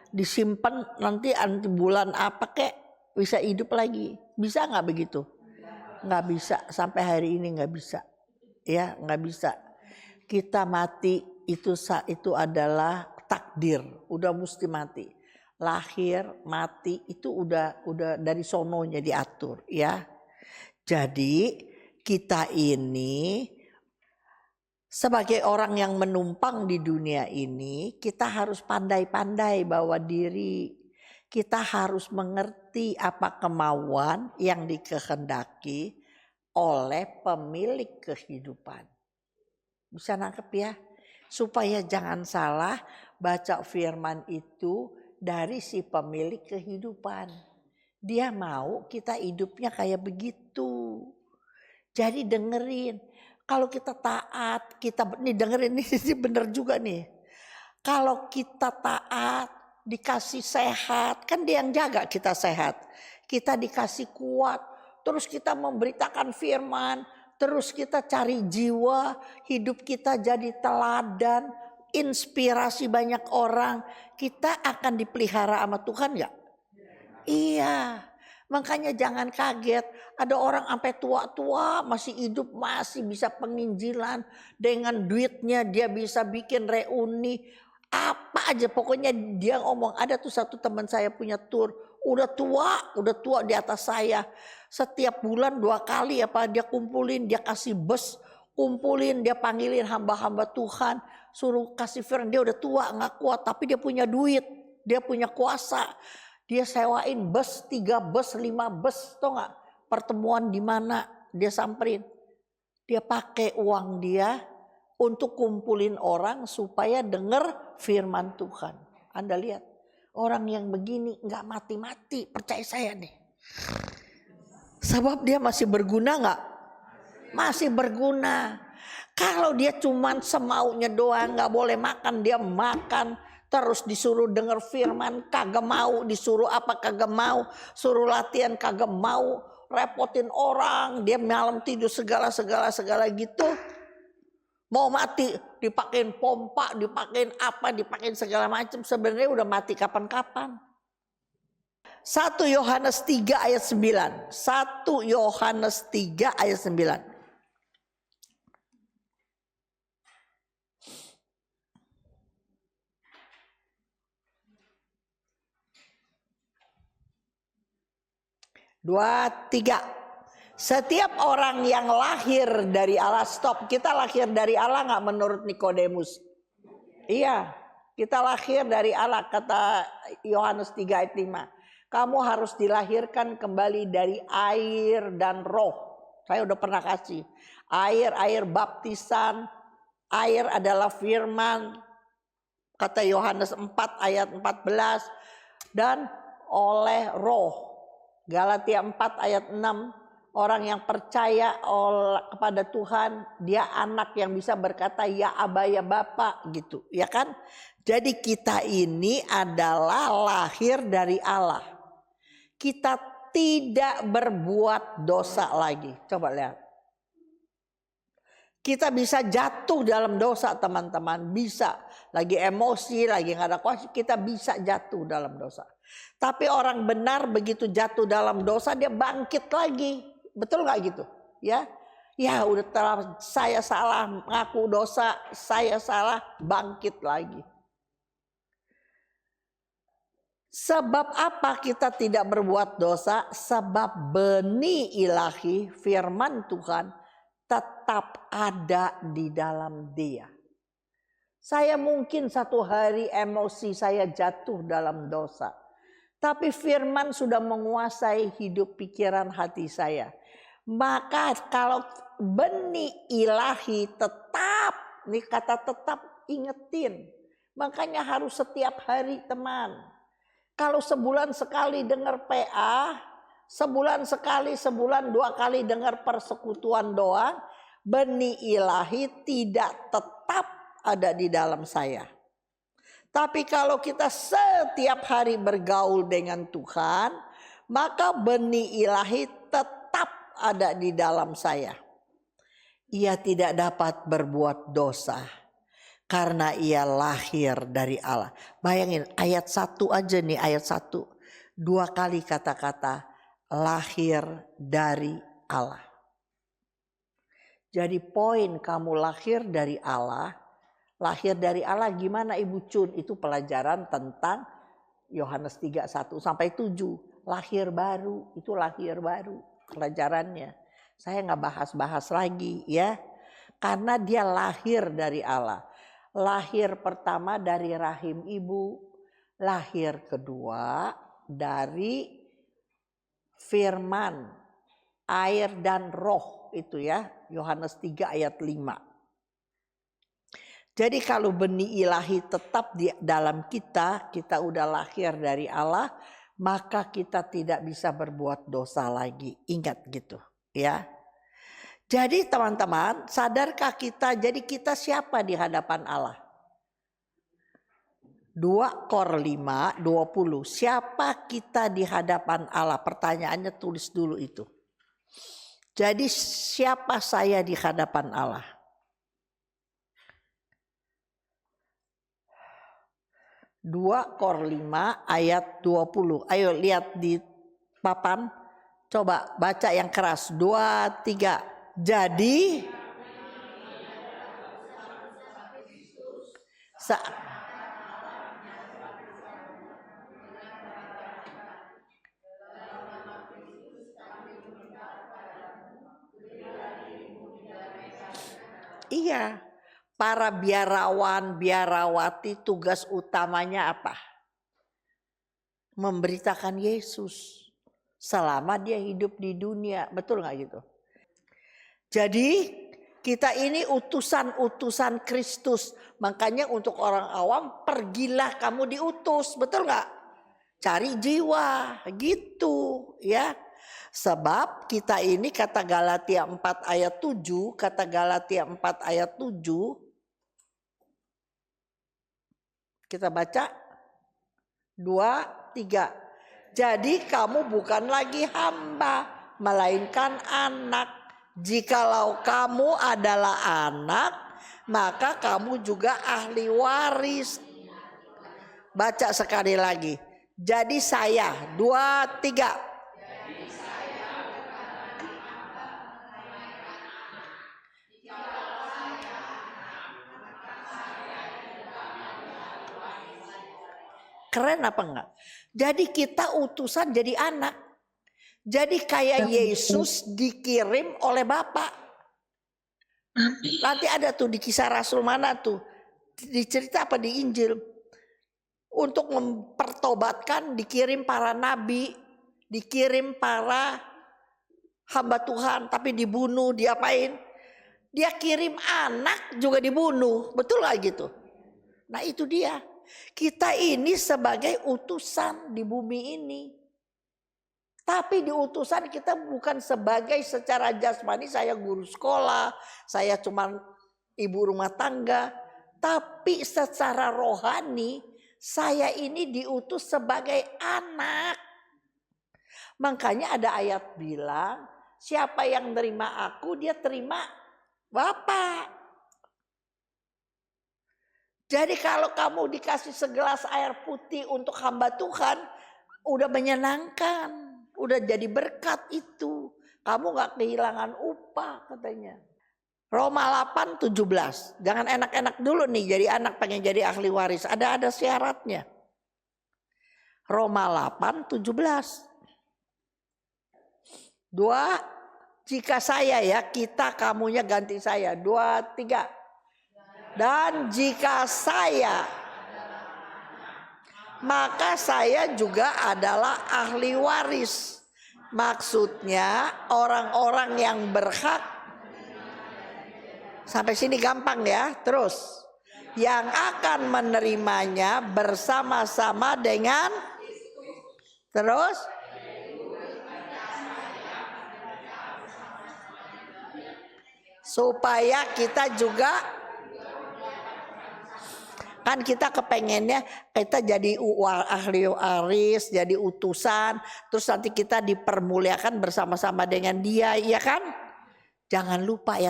Disimpan nanti bulan apa kek, bisa hidup lagi. Bisa gak begitu? Gak bisa, sampai hari ini gak bisa. Ya gak bisa. Kita mati itu adalah takdir, udah mesti mati. Lahir, mati itu udah dari sononya diatur ya. Jadi kita ini sebagai orang yang menumpang di dunia ini, kita harus pandai-pandai bawa diri. Kita harus mengerti apa kemauan yang dikehendaki oleh pemilik kehidupan. Bisa nangkep ya? Supaya jangan salah baca firman itu dari si pemilik kehidupan. Dia mau kita hidupnya kayak begitu. Jadi dengerin. Kalau kita taat, nih dengerin ini bener juga nih. Kalau kita taat, dikasih sehat, kan dia yang jaga kita sehat. Kita dikasih kuat, terus kita memberitakan firman, terus kita cari jiwa, hidup kita jadi teladan. inspirasi banyak orang, kita akan dipelihara sama Tuhan nggak? Iya. Makanya jangan kaget, ada orang sampai tua-tua masih hidup, masih bisa penginjilan, dengan duitnya dia bisa bikin reuni apa aja, pokoknya dia ngomong. Ada tuh satu teman saya punya tur, udah tua di atas saya. Setiap bulan 2 kali apa dia kumpulin, dia kasih bus, kumpulin, dia panggilin hamba-hamba Tuhan, suruh kasih firman. Dia udah tua nggak kuat, tapi dia punya duit, dia punya kuasa. Dia sewain bus, 3 bus, 5 bus, tau gak? Pertemuan di mana dia samperin. Dia pakai uang dia untuk kumpulin orang supaya denger firman Tuhan. Anda lihat, orang yang begini gak mati-mati, percaya saya nih. Sebab dia masih berguna gak? Masih berguna. Kalau dia cuman semaunya doang, gak boleh makan, dia makan. Terus disuruh denger firman kagak mau, disuruh apa kagak mau, suruh latihan kagak mau, repotin orang, dia malam tidur segala gitu. Mau mati, dipakein pompa, dipakein apa, dipakein segala macam. Sebenarnya udah mati kapan-kapan. 1 Yohanes 3 ayat 9. 1 Yohanes 3 ayat 9. Dua, tiga. Setiap orang yang lahir dari Allah, stop. Kita lahir dari Allah nggak menurut Nikodemus? Iya, kita lahir dari Allah, kata Yohanes 3 ayat 5. Kamu harus dilahirkan kembali dari air dan roh. Saya udah pernah kasih. Air baptisan, air adalah firman. Kata Yohanes 4 ayat 14. Dan oleh roh. Galatia 4 ayat 6, orang yang percaya kepada Tuhan, dia anak yang bisa berkata ya Aba ya Bapa gitu, ya kan? Jadi kita ini adalah lahir dari Allah. Kita tidak berbuat dosa lagi. Coba lihat. Kita bisa jatuh dalam dosa, teman-teman, bisa. Lagi emosi, lagi gak ada kuasa, kita bisa jatuh dalam dosa. Tapi orang benar begitu jatuh dalam dosa dia bangkit lagi. Betul gak gitu? Ya, udah saya salah, ngaku dosa, saya salah, bangkit lagi. Sebab apa kita tidak berbuat dosa? Sebab benih ilahi, firman Tuhan tetap ada di dalam dia. Saya mungkin satu hari emosi saya jatuh dalam dosa. Tapi firman sudah menguasai hidup, pikiran, hati saya. Maka kalau benih ilahi tetap, nih kata tetap, ingetin. Makanya harus setiap hari, teman. Kalau sebulan sekali dengar PA, sebulan 2 kali dengar persekutuan doang, benih ilahi tidak tetap ada di dalam saya. Tapi kalau kita setiap hari bergaul dengan Tuhan, maka benih ilahi tetap ada di dalam saya. Ia tidak dapat berbuat dosa karena ia lahir dari Allah. Bayangin ayat 1 aja nih, ayat 1. 2 kali kata-kata lahir dari Allah. Jadi poin kamu lahir dari Allah. Lahir dari Allah gimana Ibu Cun? Itu pelajaran tentang Yohanes 3, 1 sampai 7. Lahir baru, itu lahir baru pelajarannya. Saya gak bahas-bahas lagi ya. Karena dia lahir dari Allah. Lahir pertama dari rahim ibu. Lahir kedua dari firman, air dan roh itu ya. Yohanes 3 ayat 5. Jadi kalau benih ilahi tetap di dalam kita udah lahir dari Allah, maka kita tidak bisa berbuat dosa lagi. Ingat gitu ya. Jadi teman-teman, sadarkah kita, jadi kita siapa di hadapan Allah? 2 Kor 5, 20. Siapa kita di hadapan Allah? Pertanyaannya tulis dulu itu. Jadi siapa saya di hadapan Allah? 2 Kor 5 ayat 20. Ayo lihat di papan. Coba baca yang keras. 2, 3. Jadi iya, para biarawan, biarawati tugas utamanya apa? Memberitakan Yesus selama dia hidup di dunia. Betul gak gitu? Jadi kita ini utusan-utusan Kristus. Makanya untuk orang awam, pergilah kamu diutus. Betul gak? Cari jiwa gitu ya. Sebab kita ini kata Galatia 4 ayat 7, kata Galatia 4 ayat 7. Kita baca 2, 3. Jadi kamu bukan lagi hamba, melainkan anak. Jikalau kamu adalah anak, maka kamu juga ahli waris. Baca sekali lagi. Jadi saya 2, 3. Keren apa enggak? Jadi kita utusan jadi anak. Jadi kayak Yesus dikirim oleh Bapa. Nanti ada tuh di Kisah Rasul mana tuh? Di cerita apa di Injil? Untuk mempertobatkan dikirim para nabi, dikirim para hamba Tuhan, tapi dibunuh, diapain? Dia kirim anak juga dibunuh. Betul gak gitu? Nah itu dia. Kita ini sebagai utusan di bumi ini. Tapi di utusan kita bukan sebagai secara jasmani saya guru sekolah, saya cuma ibu rumah tangga. Tapi secara rohani saya ini diutus sebagai anak. Makanya ada ayat bilang, siapa yang terima aku dia terima Bapa. Jadi kalau kamu dikasih segelas air putih untuk hamba Tuhan, udah menyenangkan, udah jadi berkat itu. Kamu gak kehilangan upah katanya. Roma 8:17. Jangan enak-enak dulu nih jadi anak pengen jadi ahli waris. Ada syaratnya. Roma 8:17. 2, jika saya ya, kita kamunya ganti saya. 2, 3. Dan jika saya, maka saya juga adalah ahli waris. Maksudnya orang-orang yang berhak. Sampai sini gampang ya. Terus yang akan menerimanya bersama-sama dengan. Terus supaya kita juga, kan kita kepengennya kita jadi ahli waris, jadi utusan, terus nanti kita dipermuliakan bersama-sama dengan dia, iya kan? Jangan lupa ya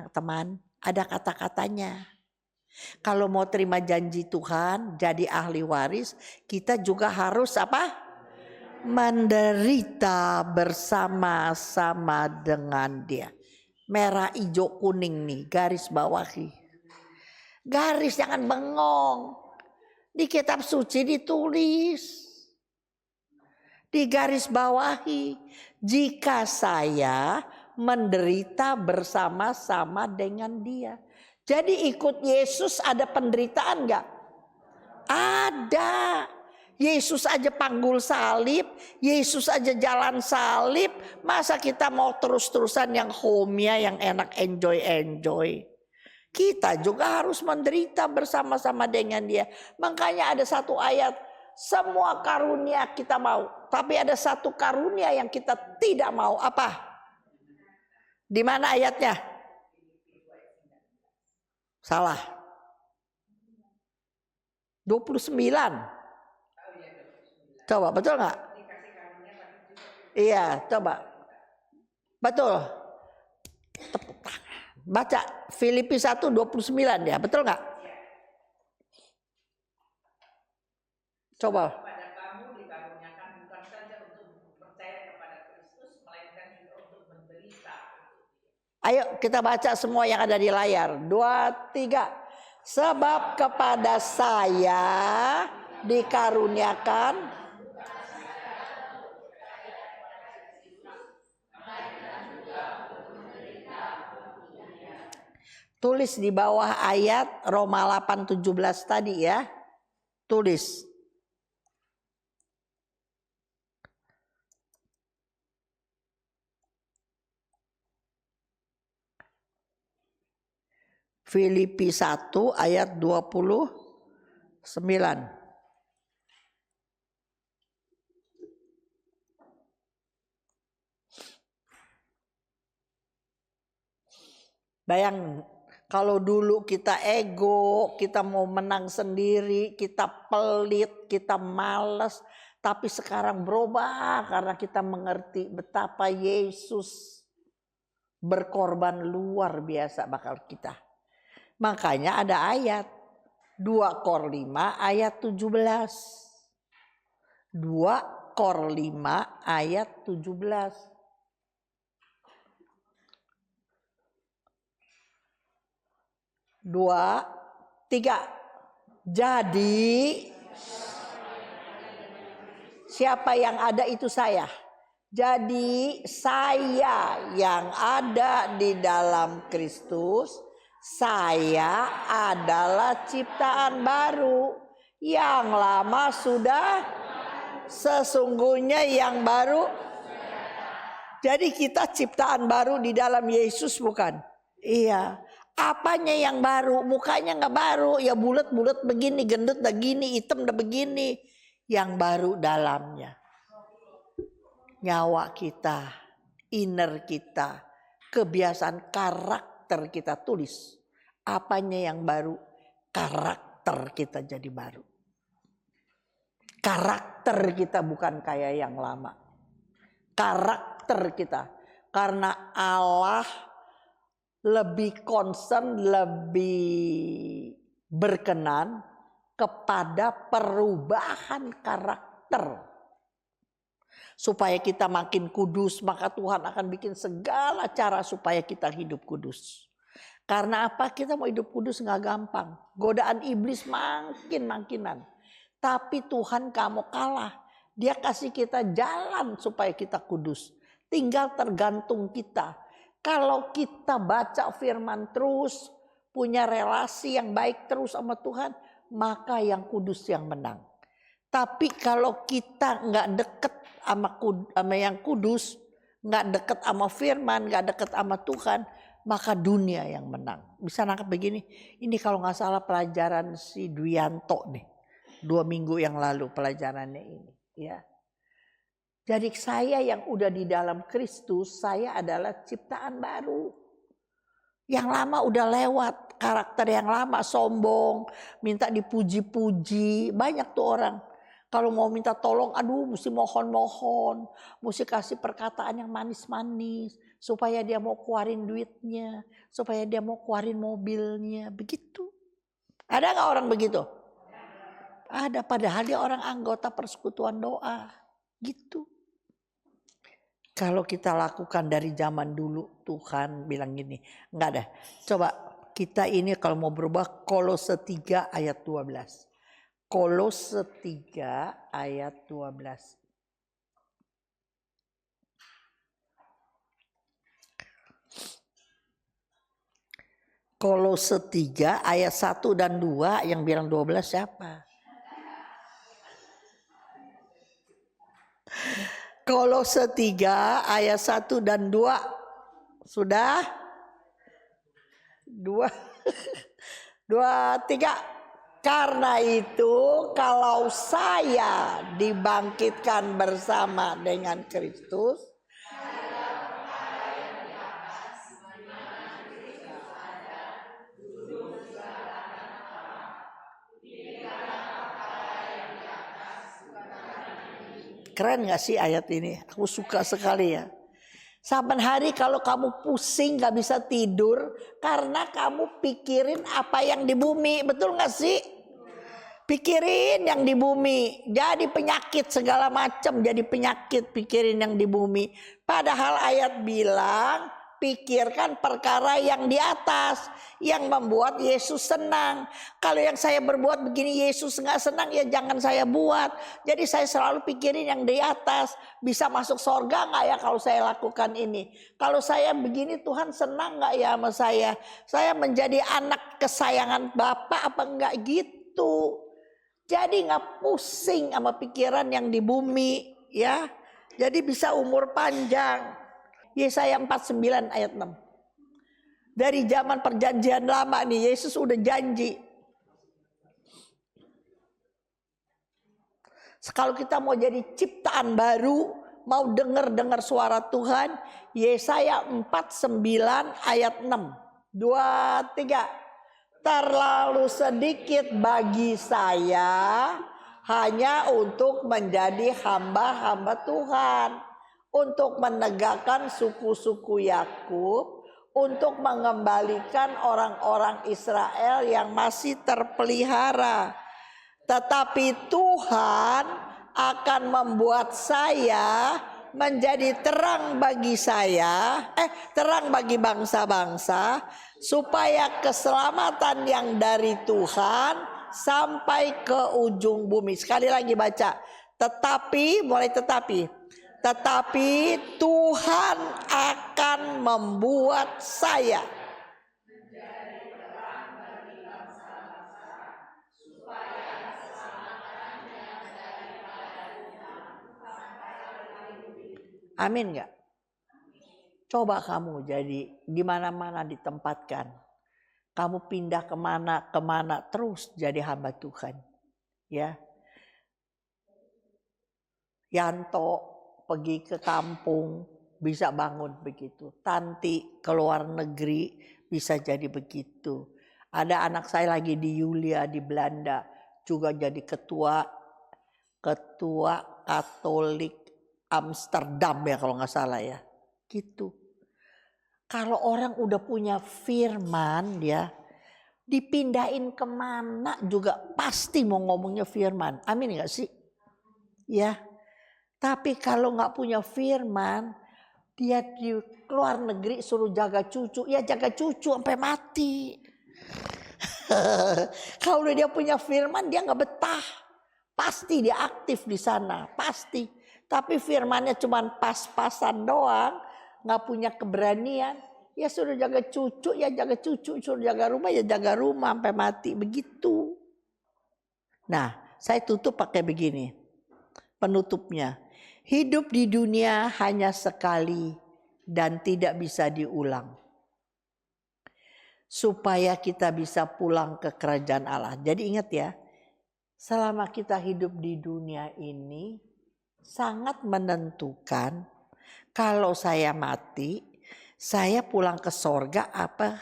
teman, ada kata-katanya. Kalau mau terima janji Tuhan, jadi ahli waris, kita juga harus apa? Menderita bersama-sama dengan dia. Merah, hijau, kuning nih, garis bawahi. Garis, jangan bengong. Di kitab suci ditulis. Di garis bawahi. Jika saya menderita bersama-sama dengan dia. Jadi ikut Yesus ada penderitaan gak? Ada. Yesus aja panggul salib. Yesus aja jalan salib. Masa kita mau terus-terusan yang home-nya, yang enak enjoy-enjoy. Kita juga harus menderita bersama-sama dengan dia. Makanya ada satu ayat, semua karunia kita mau. Tapi ada satu karunia yang kita tidak mau. Apa? Di mana ayatnya? Salah. 29. Coba, betul gak? Iya, coba. Betul. Tepuk tangan. Baca Filipi 1:29 ya, betul nggak? Coba. Kepada kamu dikaruniakan bukan saja untuk percaya kepada Kristus, melainkan juga untuk menderita. Ayo kita baca semua yang ada di layar. 2, 3. Sebab kepada saya dikaruniakan tulis di bawah ayat Roma 8:17 tadi ya. Tulis. Filipi 1 ayat 29. Bayang kalau dulu kita ego, kita mau menang sendiri, kita pelit, kita malas. Tapi sekarang berubah karena kita mengerti betapa Yesus berkorban luar biasa bakal kita. Makanya ada ayat 2 Kor 5 ayat 17. 2 Kor 5 ayat 17. Dua, tiga. Jadi siapa yang ada itu saya. Jadi saya yang ada di dalam Kristus, saya adalah ciptaan baru. Yang lama sudah, sesungguhnya yang baru. Jadi kita ciptaan baru di dalam Yesus bukan? Iya. Apanya yang baru? Mukanya nggak baru, ya bulat-bulat begini, gendut begini, hitam dah begini. Yang baru dalamnya, nyawa kita, inner kita, kebiasaan karakter kita. Tulis apanya yang baru, karakter kita jadi baru. Karakter kita bukan kayak yang lama. Karakter kita, karena Allah lebih concern, lebih berkenan kepada perubahan karakter. Supaya kita makin kudus, maka Tuhan akan bikin segala cara supaya kita hidup kudus. Karena apa? Kita mau hidup kudus gak gampang. Godaan iblis makin-makinan. Tapi Tuhan kamu kalah. Dia kasih kita jalan supaya kita kudus. Tinggal tergantung kita. Kalau kita baca firman terus, punya relasi yang baik terus sama Tuhan, maka yang kudus yang menang. Tapi kalau kita nggak deket sama yang kudus, nggak deket sama firman, nggak deket sama Tuhan, maka dunia yang menang. Bisa nangkep begini? Ini kalau nggak salah pelajaran si Duyanto nih, 2 minggu yang lalu pelajarannya ini, ya. Jadi saya yang udah di dalam Kristus, saya adalah ciptaan baru. Yang lama udah lewat, karakter yang lama sombong, minta dipuji-puji. Banyak tuh orang kalau mau minta tolong, aduh mesti mohon-mohon, mesti kasih perkataan yang manis-manis supaya dia mau keluarin duitnya, supaya dia mau keluarin mobilnya, begitu. Ada nggak orang begitu? Ada, padahal dia orang anggota persekutuan doa, gitu. Kalau kita lakukan dari zaman dulu, Tuhan bilang gini, enggak ada. Coba kita ini kalau mau berubah, Kolose 3 ayat 12. Kolose 3 ayat 12. Kolose 3 ayat 1 dan 2, yang bilang 12 siapa? Kolose 3 ayat 1 dan 2. Sudah? 2 3. Karena itu kalau saya dibangkitkan bersama dengan Kristus, keren gak sih ayat ini? Aku suka sekali ya. Saban hari kalau kamu pusing gak bisa tidur karena kamu pikirin apa yang di bumi. Betul gak sih? Pikirin yang di bumi, jadi penyakit segala macam, jadi penyakit pikirin yang di bumi. Padahal ayat bilang pikirkan perkara yang di atas, yang membuat Yesus senang. Kalau yang saya berbuat begini Yesus nggak senang, ya jangan saya buat. Jadi saya selalu pikirin yang di atas. Bisa masuk surga nggak ya kalau saya lakukan ini? Kalau saya begini Tuhan senang nggak ya sama saya? Saya menjadi anak kesayangan Bapa apa enggak gitu? Jadi nggak pusing sama pikiran yang di bumi ya. Jadi bisa umur panjang. Yesaya 49 ayat 6. Dari zaman perjanjian lama nih Yesus udah janji. Kalau kita mau jadi ciptaan baru, mau dengar suara Tuhan, Yesaya 49 ayat 6. 2, 3. Terlalu sedikit bagi saya hanya untuk menjadi hamba-hamba Tuhan, untuk menegakkan suku-suku Yakub, untuk mengembalikan orang-orang Israel yang masih terpelihara. Tetapi Tuhan akan membuat saya menjadi terang bagi terang bagi bangsa-bangsa, supaya keselamatan yang dari Tuhan sampai ke ujung bumi. Sekali lagi baca. Tetapi Tuhan akan membuat saya amin gak? Coba kamu jadi di mana-mana ditempatkan. Kamu pindah kemana terus jadi hamba Tuhan. Ya. Yanto pergi ke kampung bisa bangun begitu. Tanti ke luar negeri bisa jadi begitu. Ada anak saya lagi di Yulia di Belanda juga jadi ketua Katolik Amsterdam ya kalau nggak salah ya. Gitu. Kalau orang udah punya firman ya, dipindahin kemana juga pasti mau ngomongnya firman. Amin nggak sih? Ya. Tapi kalau nggak punya firman, dia di luar negeri suruh jaga cucu, ya jaga cucu sampai mati. Kalau dia punya firman dia nggak betah, pasti dia aktif di sana, pasti. Tapi firmannya cuma pas-pasan doang, nggak punya keberanian, ya suruh jaga cucu, ya jaga cucu, suruh jaga rumah, ya jaga rumah sampai mati begitu. Nah, saya tutup pakai begini, penutupnya. Hidup di dunia hanya sekali dan tidak bisa diulang. Supaya kita bisa pulang ke kerajaan Allah. Jadi ingat ya, selama kita hidup di dunia ini sangat menentukan kalau saya mati, saya pulang ke sorga apa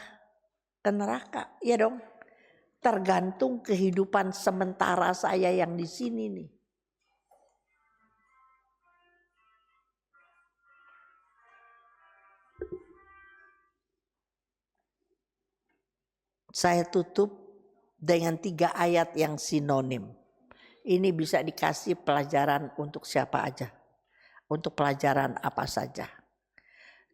ke neraka. Ya dong, tergantung kehidupan sementara saya yang di sini nih. Saya tutup dengan 3 ayat yang sinonim. Ini bisa dikasih pelajaran untuk siapa aja. Untuk pelajaran apa saja.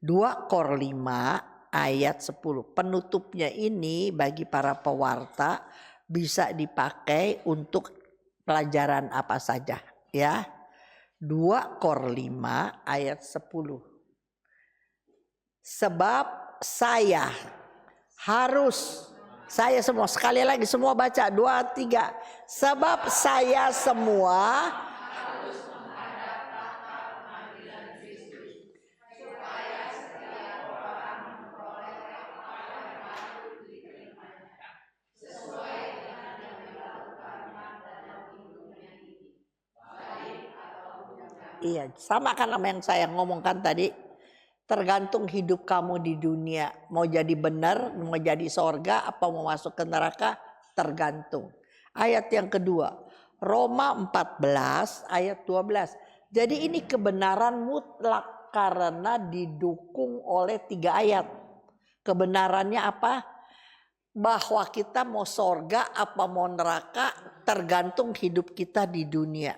2 Kor 5 ayat 10. Penutupnya ini bagi para pewarta bisa dipakai untuk pelajaran apa saja. Ya. 2 Kor 5 ayat 10. Sebab saya semua sekali lagi semua baca 2, 3. Sebab saya semua harus menghadap tahta pengadilan Kristus, supaya setiap orang memperoleh apa yang patut diterimanya, sesuai dengan yang dilakukannya dalam hidupnya ini, baik atau buruk. Iya, sama kan sama yang saya ngomongkan tadi. Tergantung hidup kamu di dunia. Mau jadi benar, mau jadi sorga, apa mau masuk ke neraka, tergantung. Ayat yang kedua, Roma 14 ayat 12. Jadi ini kebenaran mutlak karena didukung oleh 3 ayat. Kebenarannya apa? bahwa kita mau sorga apa mau neraka tergantung hidup kita di dunia.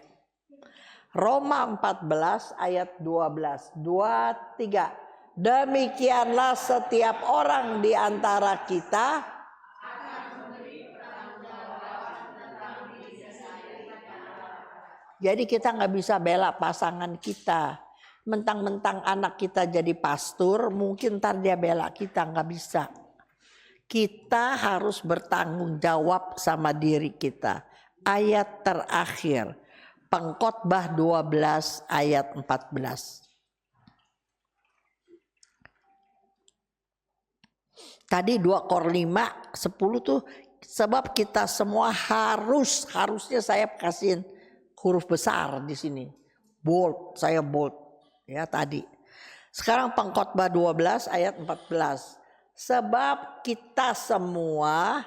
Roma 14 ayat 12. 2-3. Demikianlah setiap orang di antara kita jadi kita nggak bisa bela pasangan kita. Mentang-mentang anak kita jadi pastor, mungkin ntar dia bela kita, nggak bisa. Kita harus bertanggung jawab sama diri kita. Ayat terakhir, Pengkhotbah 12 ayat 14. Tadi 2 Kor 5, 10 tuh sebab kita semua harusnya saya kasihin huruf besar di sini. Bold, saya bold. Ya tadi. Sekarang Pengkhotbah 12 ayat 14. Sebab kita semua,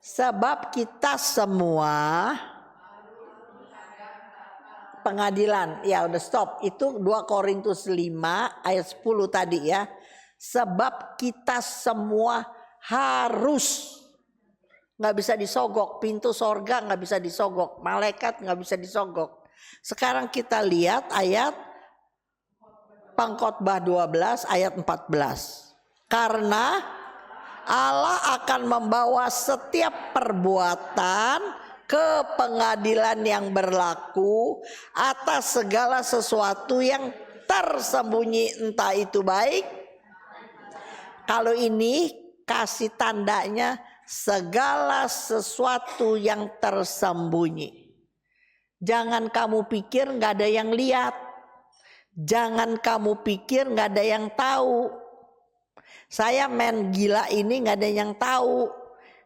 sebab kita semua pengadilan. Ya udah stop. Itu 2 Korintus 5 ayat 10 tadi ya. Sebab kita semua harus. Nggak bisa disogok, pintu sorga nggak bisa disogok, malaikat nggak bisa disogok. Sekarang kita lihat ayat Pengkhotbah 12 ayat 14. Karena Allah akan membawa setiap perbuatan ke pengadilan yang berlaku atas segala sesuatu yang tersembunyi, entah itu baik. Kalau ini kasih tandanya segala sesuatu yang tersembunyi. Jangan kamu pikir gak ada yang lihat. Jangan kamu pikir gak ada yang tahu. Saya main gila ini gak ada yang tahu.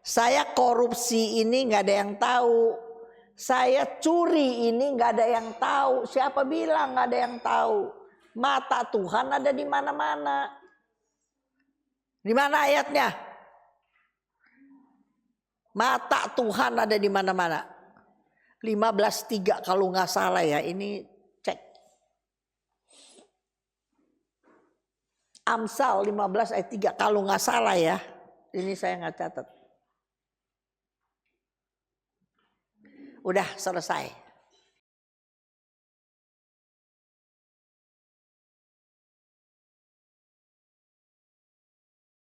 Saya korupsi ini gak ada yang tahu. Saya curi ini gak ada yang tahu. Siapa bilang gak ada yang tahu? Mata Tuhan ada di mana-mana. Di mana ayatnya? Mata Tuhan ada di mana-mana. 15:3 kalau nggak salah ya. Ini cek. Amsal 15 ayat 3 kalau nggak salah ya. Ini saya nggak catat. Udah selesai.